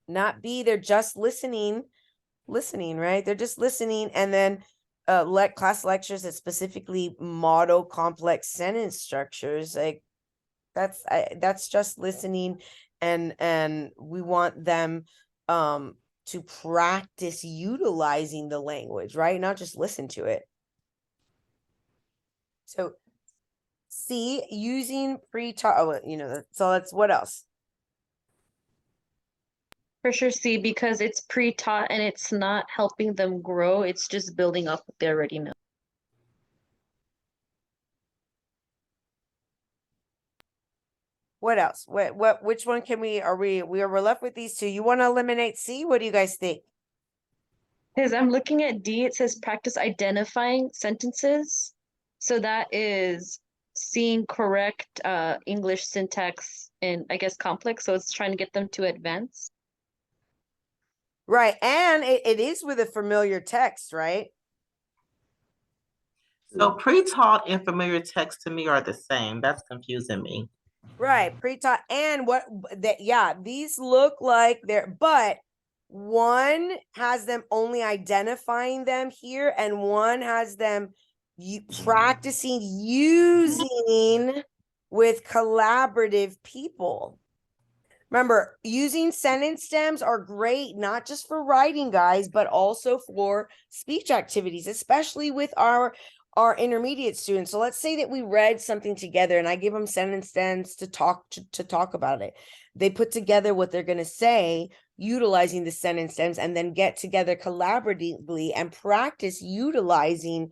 Not B, they're just listening, right? They're just listening, and then class lectures that specifically model complex sentence structures. Like that's just listening, and we want them to practice utilizing the language, right? Not just listen to it. So C, using pre-taught, so that's what else? For sure C, because it's pre-taught and it's not helping them grow. It's just building up what they already know. What else? Which one can we're left with these two. You want to eliminate C? What do you guys think? Because I'm looking at D, it says practice identifying sentences. So that is seeing correct English syntax and I guess complex. So it's trying to get them to advance. Right. And it is with a familiar text, right? So pre-taught and familiar text to me are the same. That's confusing me. Right. Pre-taught and these look like but one has them only identifying them here, and one has them practicing using with collaborative people. Remember, using sentence stems are great, not just for writing, guys, but also for speech activities, especially with our intermediate students. So let's say that we read something together and I give them sentence stems to talk about it. They put together what they're going to say utilizing the sentence stems, and then get together collaboratively and practice utilizing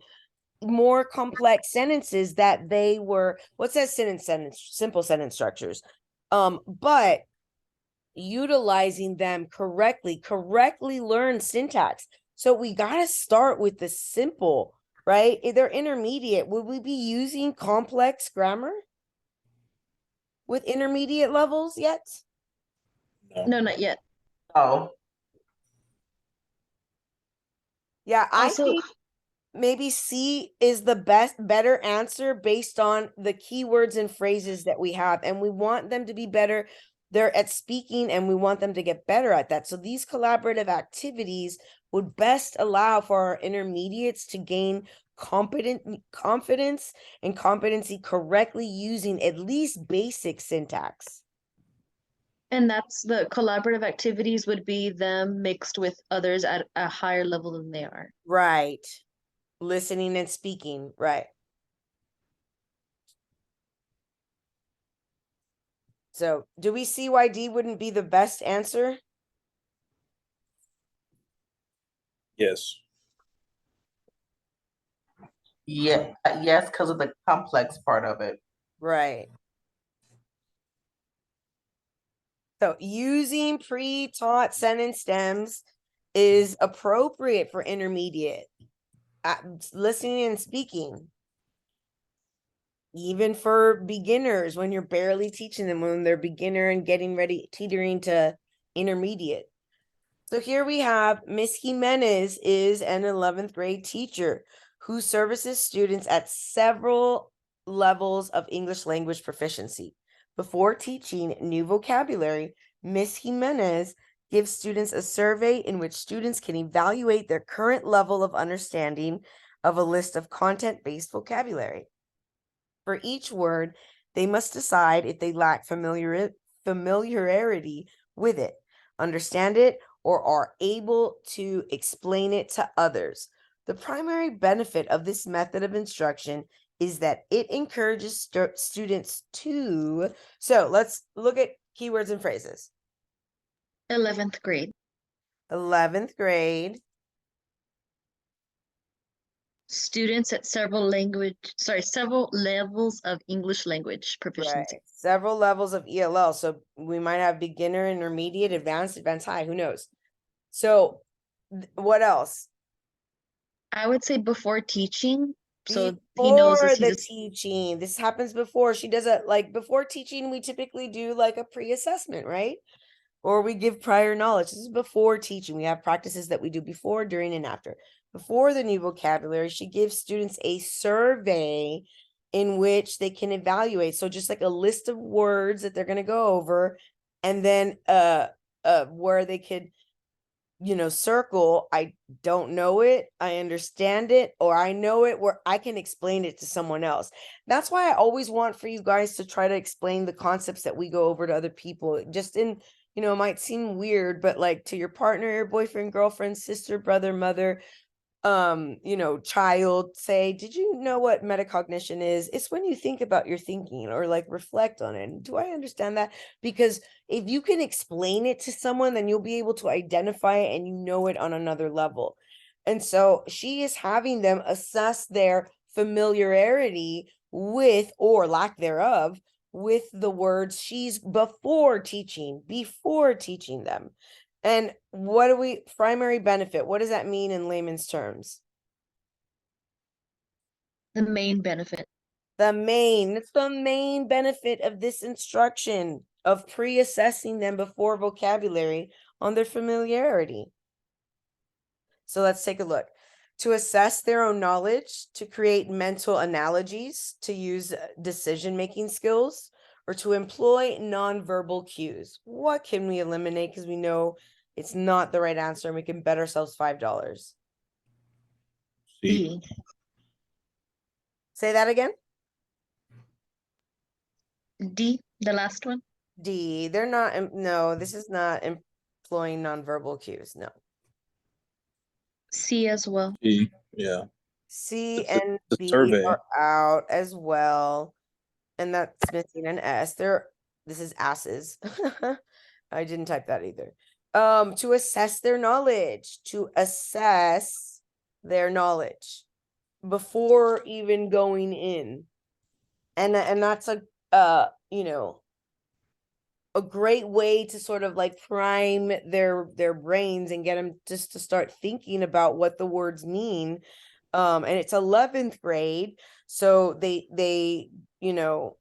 more complex sentences that they were, what's that sentence, simple sentence structures. But utilizing them correctly learn syntax. So we got to start with the simple, right? If they're intermediate, would we be using complex grammar with intermediate levels yet? No, not yet. Oh, Yeah, I Also, think maybe C is the better answer based on the keywords and phrases that we have. And we want them to be better. They're at speaking and we want them to get better at that. So these collaborative activities would best allow for our intermediates to gain confidence and competency correctly using at least basic syntax. and that's the collaborative activities would be them mixed with others at a higher level than they are. Right. Listening and speaking. Right. So do we see why D wouldn't be the best answer? Yes. yeah, yes, because of the complex part of it. Right. So using pre-taught sentence stems is appropriate for intermediate. Listening and speaking. Even for beginners, when you're barely teaching them, when they're beginner and getting ready, teetering to intermediate. So here we have Miss Jimenez is an 11th grade teacher who services students at several levels of English language proficiency. Before teaching new vocabulary, Miss Jimenez gives students a survey in which students can evaluate their current level of understanding of a list of content-based vocabulary. For each word, they must decide if they lack familiarity with it, understand it, or are able to explain it to others. The primary benefit of this method of instruction is that it encourages students to, so let's look at keywords and phrases. 11th grade. 11th grade. Students at several levels of English language proficiency. Right. Several levels of ELL. So we might have beginner, intermediate, advanced, high. Who knows? So what else? I would say before teaching, so he knows Before this. the teaching. This happens before. She does it like before teaching. We typically do like a pre-assessment, right? Or we give prior knowledge. This is before teaching. We have practices that we do before, during, and after. Before the new vocabulary, she gives students a survey in which they can evaluate. So just like a list of words that they're going to go over, and then where they could, circle, I don't know it, I understand it, or I know it, where I can explain it to someone else. That's why I always want for you guys to try to explain the concepts that we go over to other people. Just in, it might seem weird, but like to your partner, your boyfriend, girlfriend, sister, brother, mother, child, say, did you know what metacognition is? It's when you think about your thinking or like reflect on it. Do I understand that? Because if you can explain it to someone, then you'll be able to identify it and you know it on another level. And so she is having them assess their familiarity with, or lack thereof, with the words she's before teaching them. And what do we, primary benefit, what does that mean in layman's terms? The main benefit. It's the main benefit of this instruction of pre-assessing them before vocabulary on their familiarity. So let's take a look. To assess their own knowledge, to create mental analogies, to use decision-making skills, or to employ nonverbal cues. What can we eliminate because we know it's not the right answer and we can bet ourselves $5? C. D. Say that again. D, the last one. D. They're not, no, this is not employing nonverbal cues. No. C as well. C. Yeah. C and The B survey. are out as well. And that's missing an S. This is asses. I didn't type that either. To assess their knowledge. before even going in. And that's a you know, a great way to sort of like prime their brains and get them just to start thinking about what the words mean. And it's 11th grade, so they you know,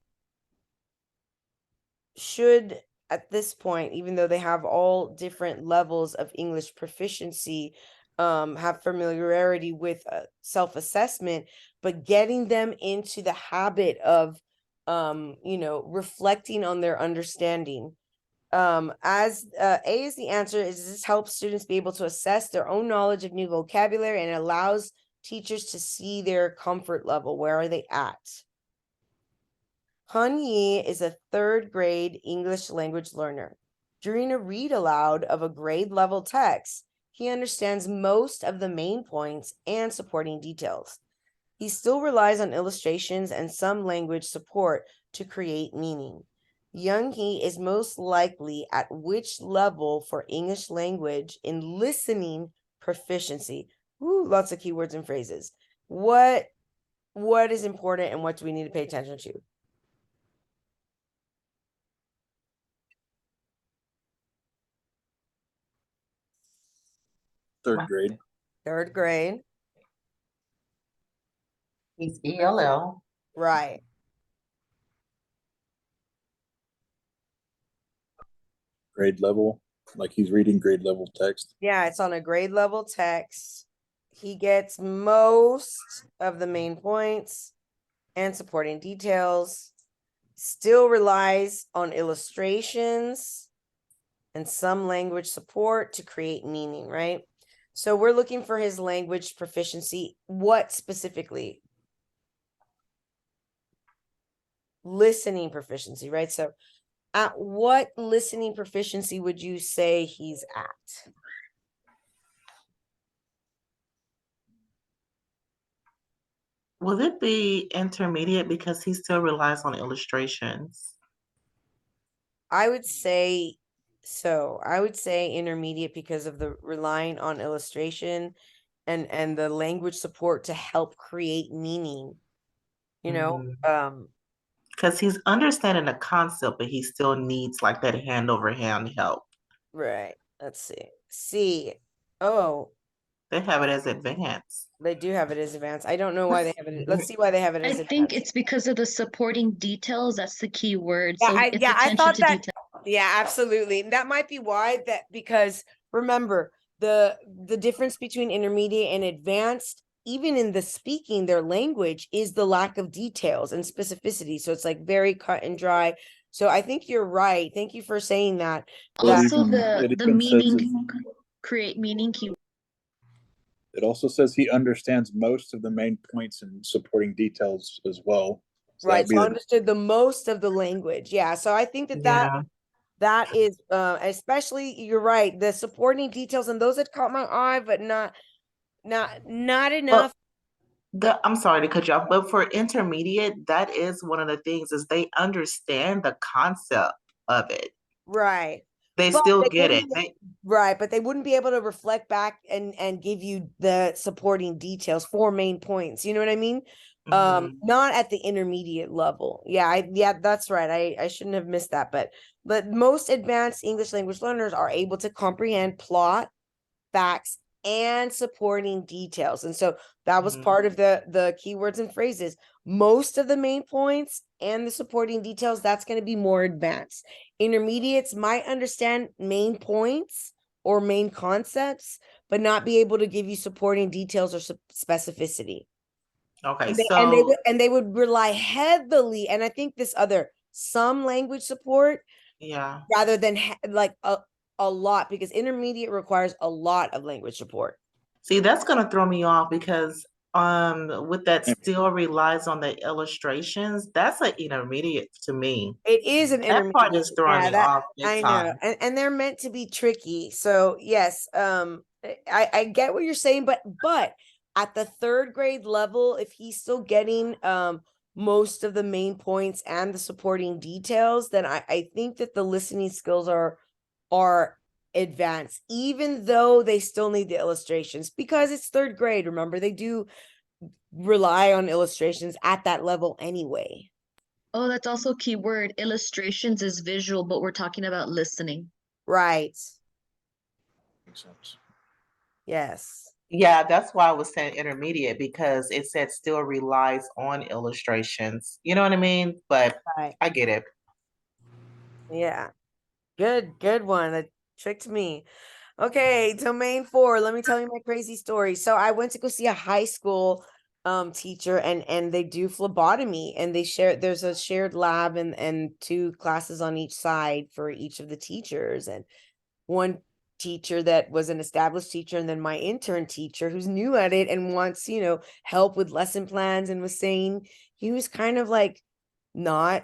should at this point, even though they have all different levels of English proficiency, have familiarity with self-assessment, but getting them into the habit of you know, reflecting on their understanding. As A is the answer, is this helps students be able to assess their own knowledge of new vocabulary, and it allows teachers to see their comfort level. Where are they at? Han Yi is a 3rd grade English language learner. During a read aloud of a grade level text, he understands most of the main points and supporting details. He still relies on illustrations and some language support to create meaning. Young Hee is most likely at which level for English language in listening proficiency? Ooh, lots of keywords and phrases. What is important and what do we need to pay attention to? Third grade. 3rd grade. He's ELL. Right. Grade level, like he's reading grade level text. Yeah, it's on a grade level text. He gets most of the main points and supporting details. Still relies on illustrations and some language support to create meaning, right? So we're looking for his language proficiency. What specifically? Listening proficiency, right? So at what listening proficiency would you say he's at? Will it be intermediate because he still relies on illustrations? I would say so. I would say intermediate because of the relying on illustration and the language support to help create meaning. You know, Because he's understanding the concept, but he still needs like that hand over hand help. right. Let's see. C. Oh, They have it as advanced. they do have it as advanced. I don't know why they have it. Let's see why they have it I as think advanced. it's because of the supporting details. That's the key word. Yeah, So it's I attention thought to that. detail. Yeah, absolutely. That might be why that, because remember the difference between intermediate and advanced, even in the speaking, their language is the lack of details and specificity. So it's like very cut and dry. So I think you're right. Thank you for saying that. Well, That Also, it the even says meaning, create meaning key. it also says he understands most of the main points and supporting details as well. So that right. would be So the understood the most of the language. Yeah. So I think that is especially, you're right, the supporting details and those that caught my eye, but not enough. I'm sorry to cut you off, but for intermediate, that is one of the things is they understand the concept of it. Right. They But still they get it. wouldn't right, but they wouldn't be able to reflect back and give you the supporting details for main points. You know what I mean? Not at the intermediate level. Yeah, that's right. I shouldn't have missed that, but most advanced English language learners are able to comprehend plot, facts, and supporting details. And so that was part of the keywords and phrases. Most of the main points and the supporting details, that's going to be more advanced. Intermediates might understand main points or main concepts, but not be able to give you supporting details or specificity. Okay, And they would rely heavily, and I think this other some language support, yeah. rather than like a lot, because intermediate requires a lot of language support. See, that's gonna throw me off because with that still relies on the illustrations, that's an intermediate to me. It is an That intermediate. part is throwing me off big I time. know, and they're meant to be tricky. So yes, I get what you're saying, but at the 3rd grade level, if he's still getting most of the main points and the supporting details, then I think that the listening skills are advanced, even though they still need the illustrations because it's 3rd grade. Remember, they do rely on illustrations at that level anyway. Oh, that's also key word. Illustrations is visual, but we're talking about listening. Right. Makes sense. Yes. Yeah, that's why I was saying intermediate, because it said still relies on illustrations. You know what I mean? But Right. I get it. Yeah. Good one. That tricked me. Okay, domain 4. Let me tell you my crazy story. So I went to go see a high school teacher, and they do phlebotomy, and there's a shared lab and 2 classes on each side for each of the teachers, and one teacher that was an established teacher, and then my intern teacher who's new at it and wants, help with lesson plans, and was saying he was kind of like not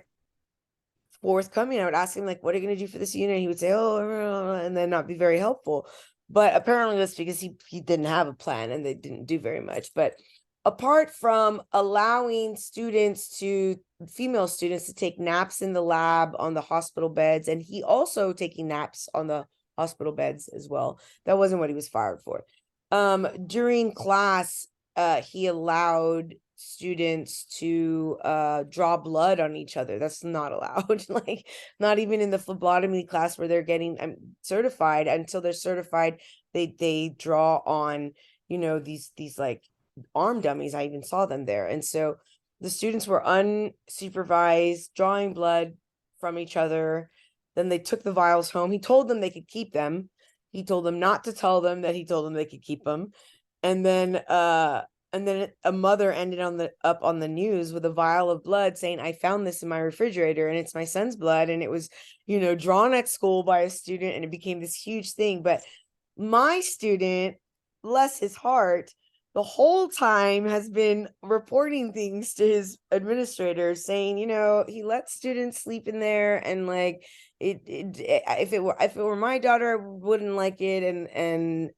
forthcoming. I would ask him, like, what are you going to do for this unit? He would say, oh, and then not be very helpful. But apparently that's because he didn't have a plan and they didn't do very much. But apart from allowing female students to take naps in the lab on the hospital beds, and he also taking naps on the hospital beds as well. That wasn't what he was fired for. During class, he allowed students to draw blood on each other. That's not allowed. Like, not even in the phlebotomy class where they're getting certified. Until they're certified, they draw on, these like arm dummies. I even saw them there. And so the students were unsupervised, drawing blood from each other. Then they took the vials home. He told them they could keep them. He told them not to tell them that he told them they could keep them. And then a mother ended up on the news with a vial of blood saying, I found this in my refrigerator and it's my son's blood, and it was, drawn at school by a student, and it became this huge thing. But my student, bless his heart, the whole time has been reporting things to his administrator saying, he lets students sleep in there, and like if it were my daughter, I wouldn't like it. And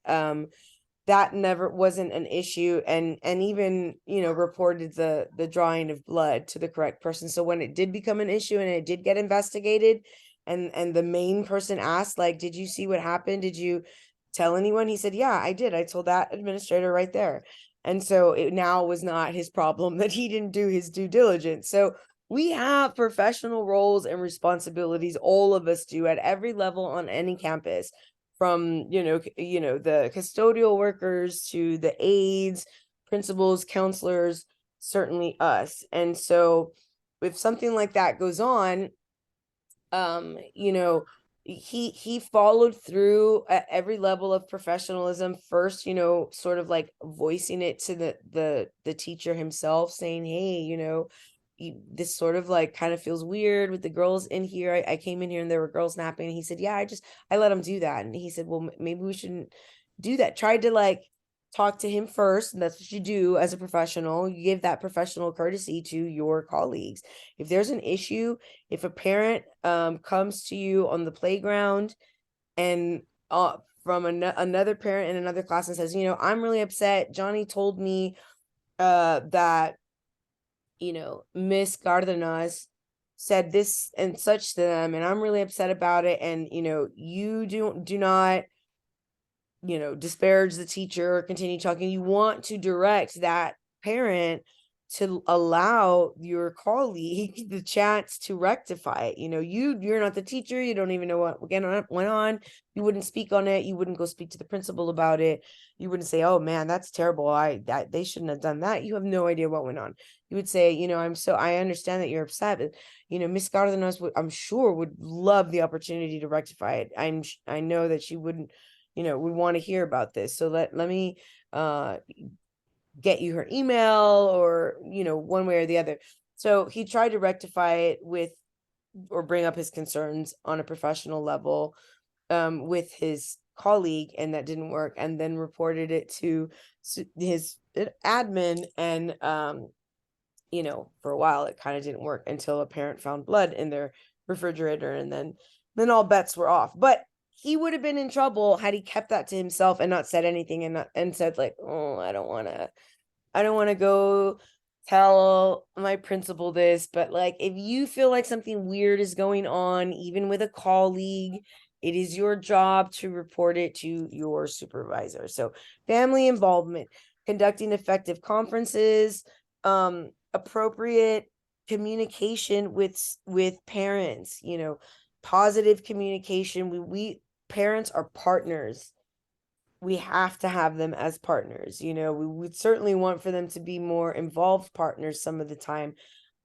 that never wasn't an issue, and even reported the drawing of blood to the correct person. So when it did become an issue and it did get investigated, and the main person asked, like, did you see what happened, did you tell anyone, he said, yeah, I did, I told that administrator right there. And so it now was not his problem that he didn't do his due diligence. So we have professional roles and responsibilities, all of us do, at every level on any campus, from the custodial workers to the aides, principals, counselors, certainly us. And so if something like that goes on, he followed through at every level of professionalism. First, sort of like voicing it to the teacher himself, saying, hey, this sort of like kind of feels weird with the girls in here. I came in here and there were girls napping. And he said, yeah, I let them do that. And he said, well, maybe we shouldn't do that. Tried to like talk to him first, and that's what you do as a professional. You give that professional courtesy to your colleagues. If there's an issue, if a parent comes to you on the playground and from another parent in another class and says, I'm really upset, Johnny told me that Miss Cardenas said this and such to them, and I'm really upset about it, and you do not disparage the teacher or continue talking. You want to direct that parent to allow your colleague the chance to rectify it. You're not the teacher, you don't even know what went on. You wouldn't speak on it, you wouldn't go speak to the principal about it, you wouldn't say, oh man, that's terrible, they shouldn't have done that. You have no idea what went on. You would say, I understand that you're upset, but Miss Cardenas I'm sure would love the opportunity to rectify it. I know that she wouldn't would want to hear about this. So let me get you her email, or one way or the other. So he tried to rectify it or bring up his concerns on a professional level with his colleague, and that didn't work, and then reported it to his admin, and for a while it kind of didn't work until a parent found blood in their refrigerator, and then all bets were off. But he would have been in trouble had he kept that to himself and not said anything, and said, like, oh, I don't want to go tell my principal this. But like, if you feel like something weird is going on, even with a colleague, it is your job to report it to your supervisor. So family involvement. conducting effective conferences, appropriate communication with parents, you know, positive communication. We parents are partners. We have to have them as partners. You know, we would certainly want for them to be more involved partners some of the time,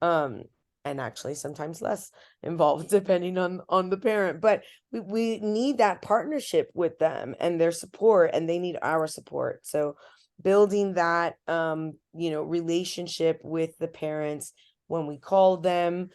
and actually sometimes less involved depending on the parent. But we need that partnership with them and their support, and they need our support. So building that you know, relationship with the parents when we calling them,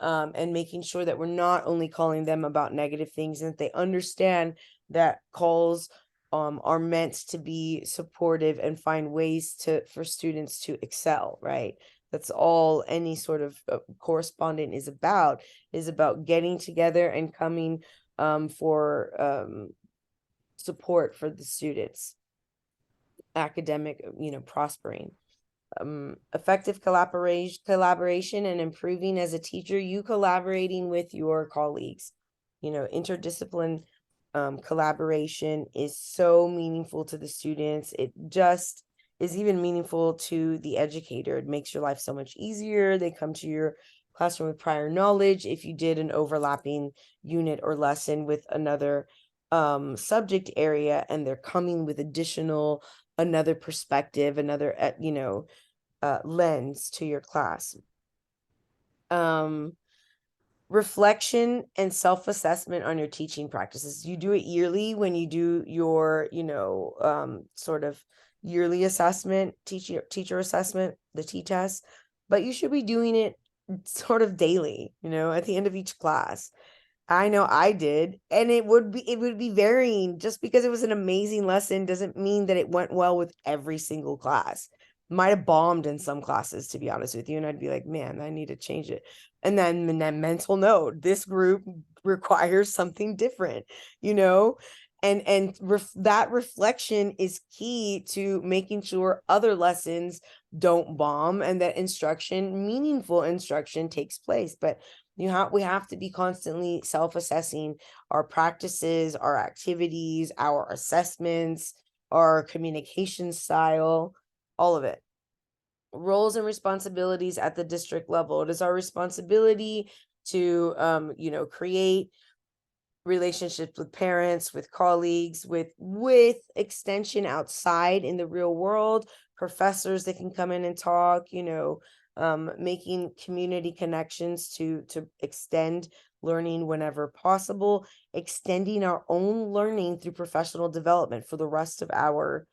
and making sure that we're not only calling them about negative things, and that they understand that calls are meant to be supportive and find ways for students to excel, right? That's all any sort of correspondent is about getting together and coming for support for the students, academic, you know, prospering. Effective collaboration and improving as a teacher, you collaborating with your colleagues, you know, interdiscipline collaboration is so meaningful to the students. It just is even meaningful to the educator. It makes your life so much easier. They come to your classroom with prior knowledge. If you did an overlapping unit or lesson with another subject area, and they're coming with another perspective, another you know, lens to your class. Reflection and self-assessment on your teaching practices. You do it yearly when you do your, you know, sort of yearly assessment, teacher assessment, the T-test, but you should be doing it sort of daily, you know, at the end of each class. I know I did, and it would be varying. Just because it was an amazing lesson doesn't mean that it went well with every single class. Might have bombed in some classes, to be honest with you, and I'd be like, man, I need to change it. And then mental note, this group requires something different, you know, and that reflection is key to making sure other lessons don't bomb and that meaningful instruction takes place. But we have to be constantly self-assessing our practices, our activities, our assessments, our communication style, all of it. Roles and responsibilities at the district level. It is our responsibility to you know, create relationships with parents, with colleagues, with extension outside in the real world, professors that can come in and talk, you know, making community connections to extend learning whenever possible, extending our own learning through professional development for the rest of our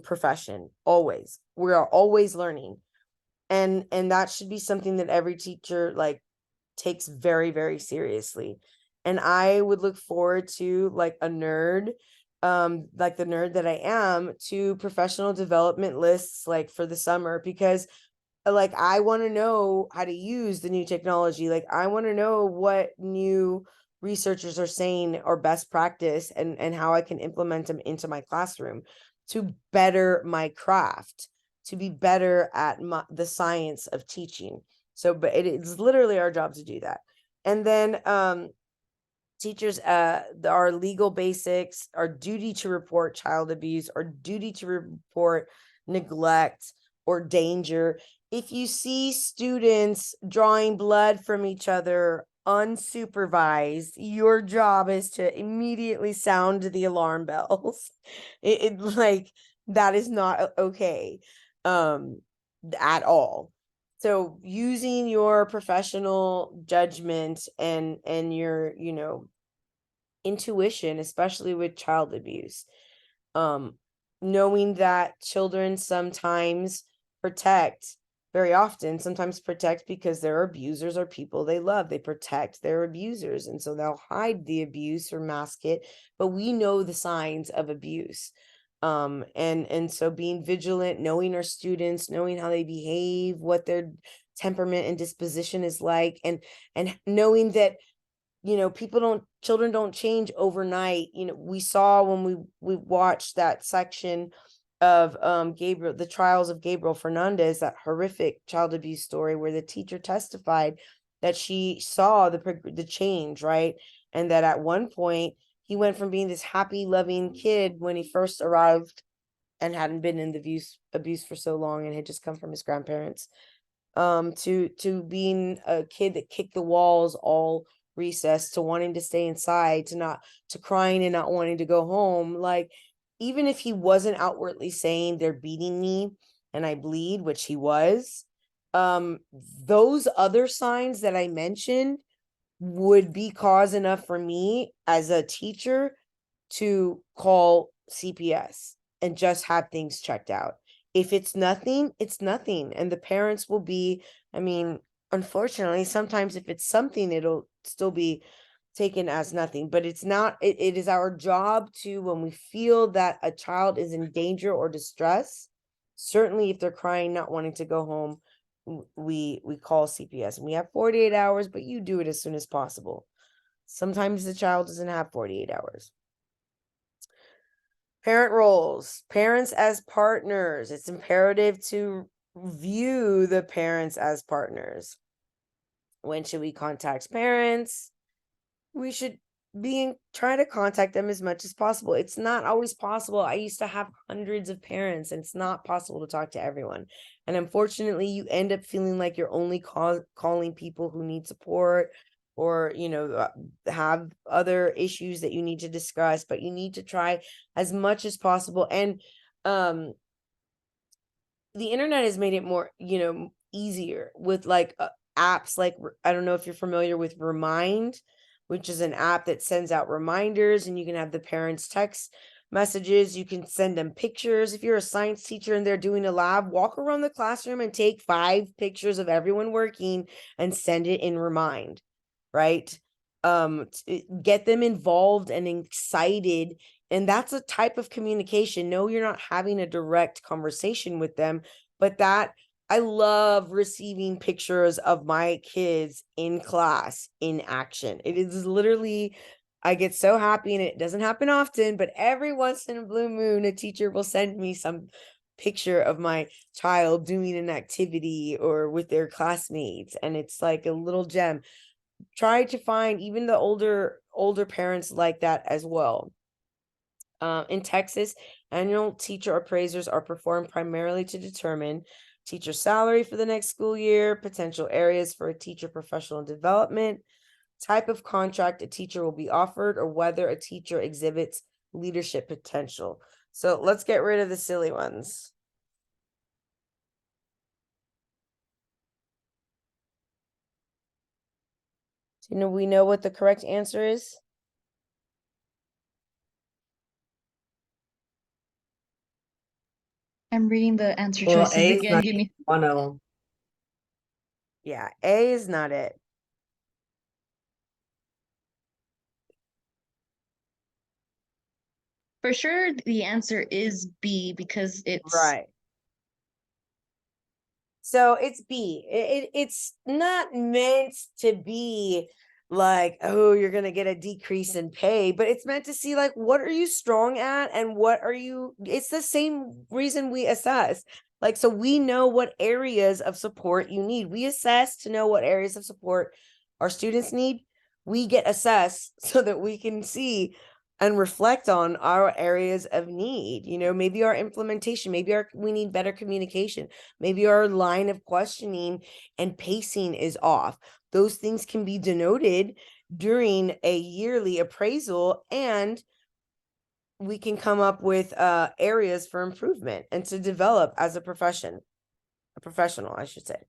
profession. Always, we are always learning, and that should be something that every teacher like takes very, very seriously. And I would look forward to, like a nerd, like the nerd that I am, to professional development lists like for the summer, because like I want to know how to use the new technology. Like I want to know what new researchers are saying or best practice, and how I can implement them into my classroom to better my craft, to be better at the science of teaching. So, but it is literally our job to do that. And then teachers, our legal basics, our duty to report child abuse, our duty to report neglect or danger. If you see students drawing blood from each other unsupervised, your job is to immediately sound the alarm bells. It like, that is not okay at all. So using your professional judgment and your, you know, intuition, especially with child abuse, knowing that children sometimes sometimes protect because their abusers are people they love. They protect their abusers, and so they'll hide the abuse or mask it, but we know the signs of abuse. And so being vigilant, knowing our students, knowing how they behave, what their temperament and disposition is like, and knowing that, you know, children don't change overnight. You know, we saw when we watched that section of Gabriel, the trials of Gabriel Fernandez, that horrific child abuse story where the teacher testified that she saw the change, right? And that at one point he went from being this happy, loving kid when he first arrived and hadn't been in the abuse for so long and had just come from his grandparents, to being a kid that kicked the walls all recess, to wanting to stay inside, to crying and not wanting to go home. Like, even if he wasn't outwardly saying they're beating me and I bleed, which he was, those other signs that I mentioned would be cause enough for me as a teacher to call CPS and just have things checked out. If it's nothing, it's nothing. And the parents will be, I mean, unfortunately, sometimes if it's something, it'll still be taken as nothing, but it's not. It is our job to, when we feel that a child is in danger or distress, certainly if they're crying, not wanting to go home, we call CPS, and we have 48 hours, but you do it as soon as possible. Sometimes the child doesn't have 48 hours. Parent roles, parents as partners. It's imperative to view the parents as partners. When should we contact parents? We should try to contact them as much as possible. It's not always possible. I used to have hundreds of parents, and it's not possible to talk to everyone. And unfortunately, you end up feeling like you're only calling people who need support, or, have other issues that you need to discuss, but you need to try as much as possible. And the internet has made it more, easier with like apps. Like, I don't know if you're familiar with Remind, which is an app that sends out reminders, and you can have the parents text messages. You can send them pictures. If you're a science teacher and they're doing a lab, walk around the classroom and take 5 pictures of everyone working and send it in Remind, right? Get them involved and excited. And that's a type of communication. No, you're not having a direct conversation with them, but I love receiving pictures of my kids in class in action. It is literally, I get so happy, and it doesn't happen often, but every once in a blue moon, a teacher will send me some picture of my child doing an activity or with their classmates. And it's like a little gem. Try to find even the older parents like that as well. In Texas, annual teacher appraisers are performed primarily to determine teacher salary for the next school year, potential areas for a teacher professional development, type of contract a teacher will be offered, or whether a teacher exhibits leadership potential. So let's get rid of the silly ones. Do we know what the correct answer is? I'm reading the answer Well, choices A is again. not Give me. one of them. Yeah, A is not it. For sure, the answer is B, because it's Right. So it's B. It's not meant to be like, oh, you're going to get a decrease in pay, but it's meant to see like, what are you strong at and what are you, it's the same reason we assess. Like, so we know what areas of support you need. We assess to know what areas of support our students need. We get assessed so that we can see and reflect on our areas of need. Maybe our implementation, maybe we need better communication. Maybe our line of questioning and pacing is off. Those things can be denoted during a yearly appraisal, and we can come up with areas for improvement and to develop as a professional, I should say.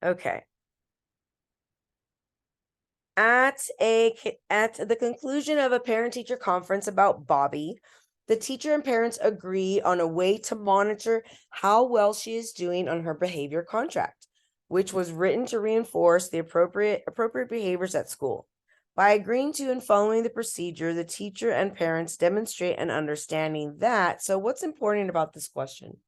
Okay. At the conclusion of a parent-teacher conference about Bobby, the teacher and parents agree on a way to monitor how well she is doing on her behavior contract, which was written to reinforce the appropriate behaviors at school. By agreeing to and following the procedure, the teacher and parents demonstrate an understanding that. So what's important about this question?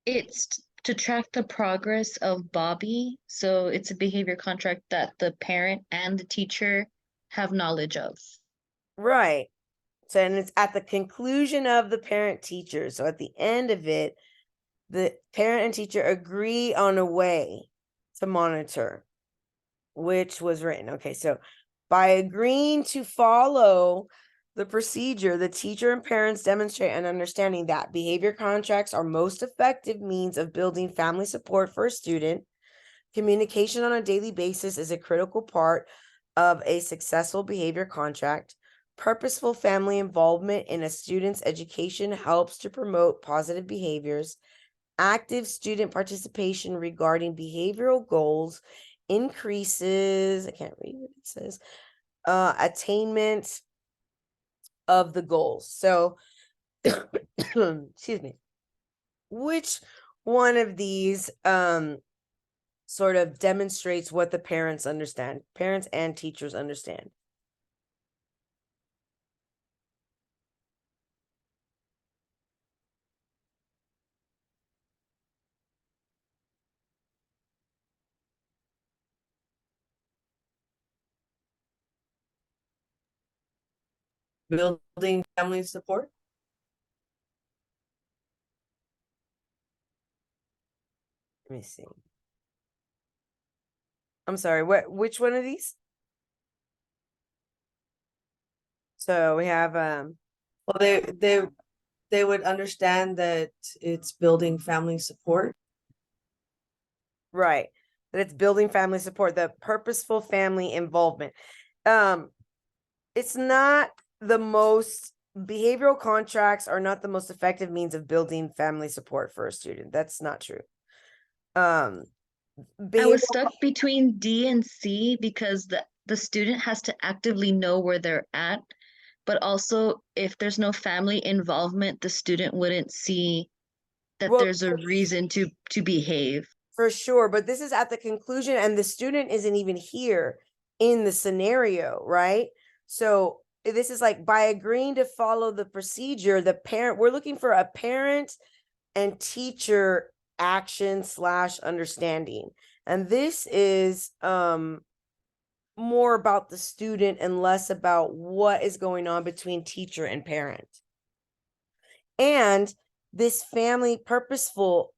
It's to track the progress of Bobby. So it's a behavior contract that the parent and the teacher have knowledge of. Right. So, and it's at the conclusion of the parent teacher. So at the end of it, the parent and teacher agree on a way to monitor, which was written. Okay, so By agreeing to follow the procedure, the teacher and parents demonstrate an understanding that behavior contracts are most effective means of building family support for a student. Communication on a daily basis is a critical part of a successful behavior contract. Purposeful family involvement in a student's education helps to promote positive behaviors. Active student participation regarding behavioral goals increases, I can't read what it says, attainment of the goals. So, excuse me, which one of these sort of demonstrates what the parents understand, parents and teachers understand? Building family support. Let me see. I'm sorry, which one of these? So we have Well, they would understand that it's building family support. right, that it's building family support, the purposeful family involvement. It's not the most, behavioral contracts are not the most effective means of building family support for a student. That's not true. I was stuck between D and C because the student has to actively know where they're at, but also if there's no family involvement, the student wouldn't see that Well, there's a reason to behave. for sure, but this is at the conclusion and the student isn't even here in the scenario, right? So this is like by agreeing to follow the procedure, the parent, we're looking for a parent and teacher action / understanding. And this is more about the student and less about what is going on between teacher and parent. And this family purposeful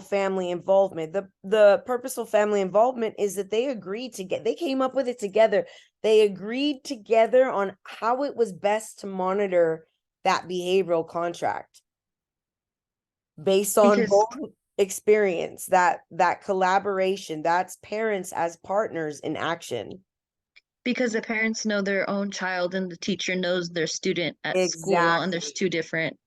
family involvement, the purposeful family involvement is that they agreed to they came up with it together. They agreed together on how it was best to monitor that behavioral contract based on Because- both experience, that collaboration, that's parents as partners in action. Because the parents know their own child and the teacher knows their student at school, and there's two different.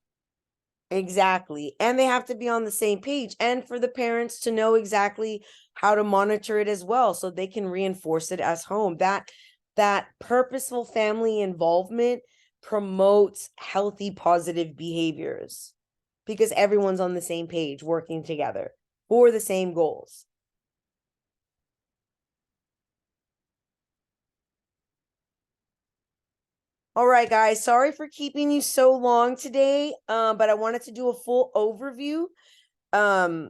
Exactly. And they have to be on the same page, and for the parents to know exactly how to monitor it as well so they can reinforce it as home. That purposeful family involvement promotes healthy positive behaviors because everyone's on the same page working together for the same goals. All right, guys, sorry for keeping you so long today, but I wanted to do a full overview of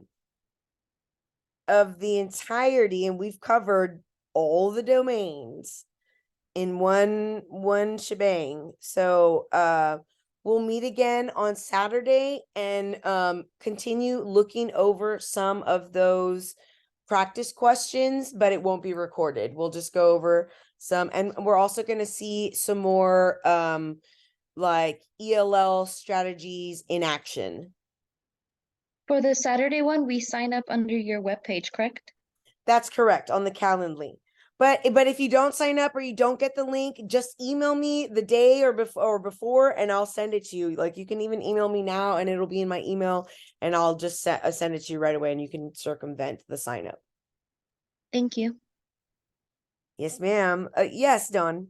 the entirety, and we've covered all the domains in one shebang. So we'll meet again on Saturday and continue looking over some of those practice questions, but it won't be recorded. We'll just go over some, and we're also going to see some more like ELL strategies in action. For the Saturday one, we sign up under your webpage, correct? That's correct, on the Calendly. But if you don't sign up or you don't get the link, just email me the day or before, and I'll send it to you. Like you can even email me now and it'll be in my email, and I'll just send it to you right away, and you can circumvent the sign up. Thank you. Yes, ma'am. Yes, Dawn.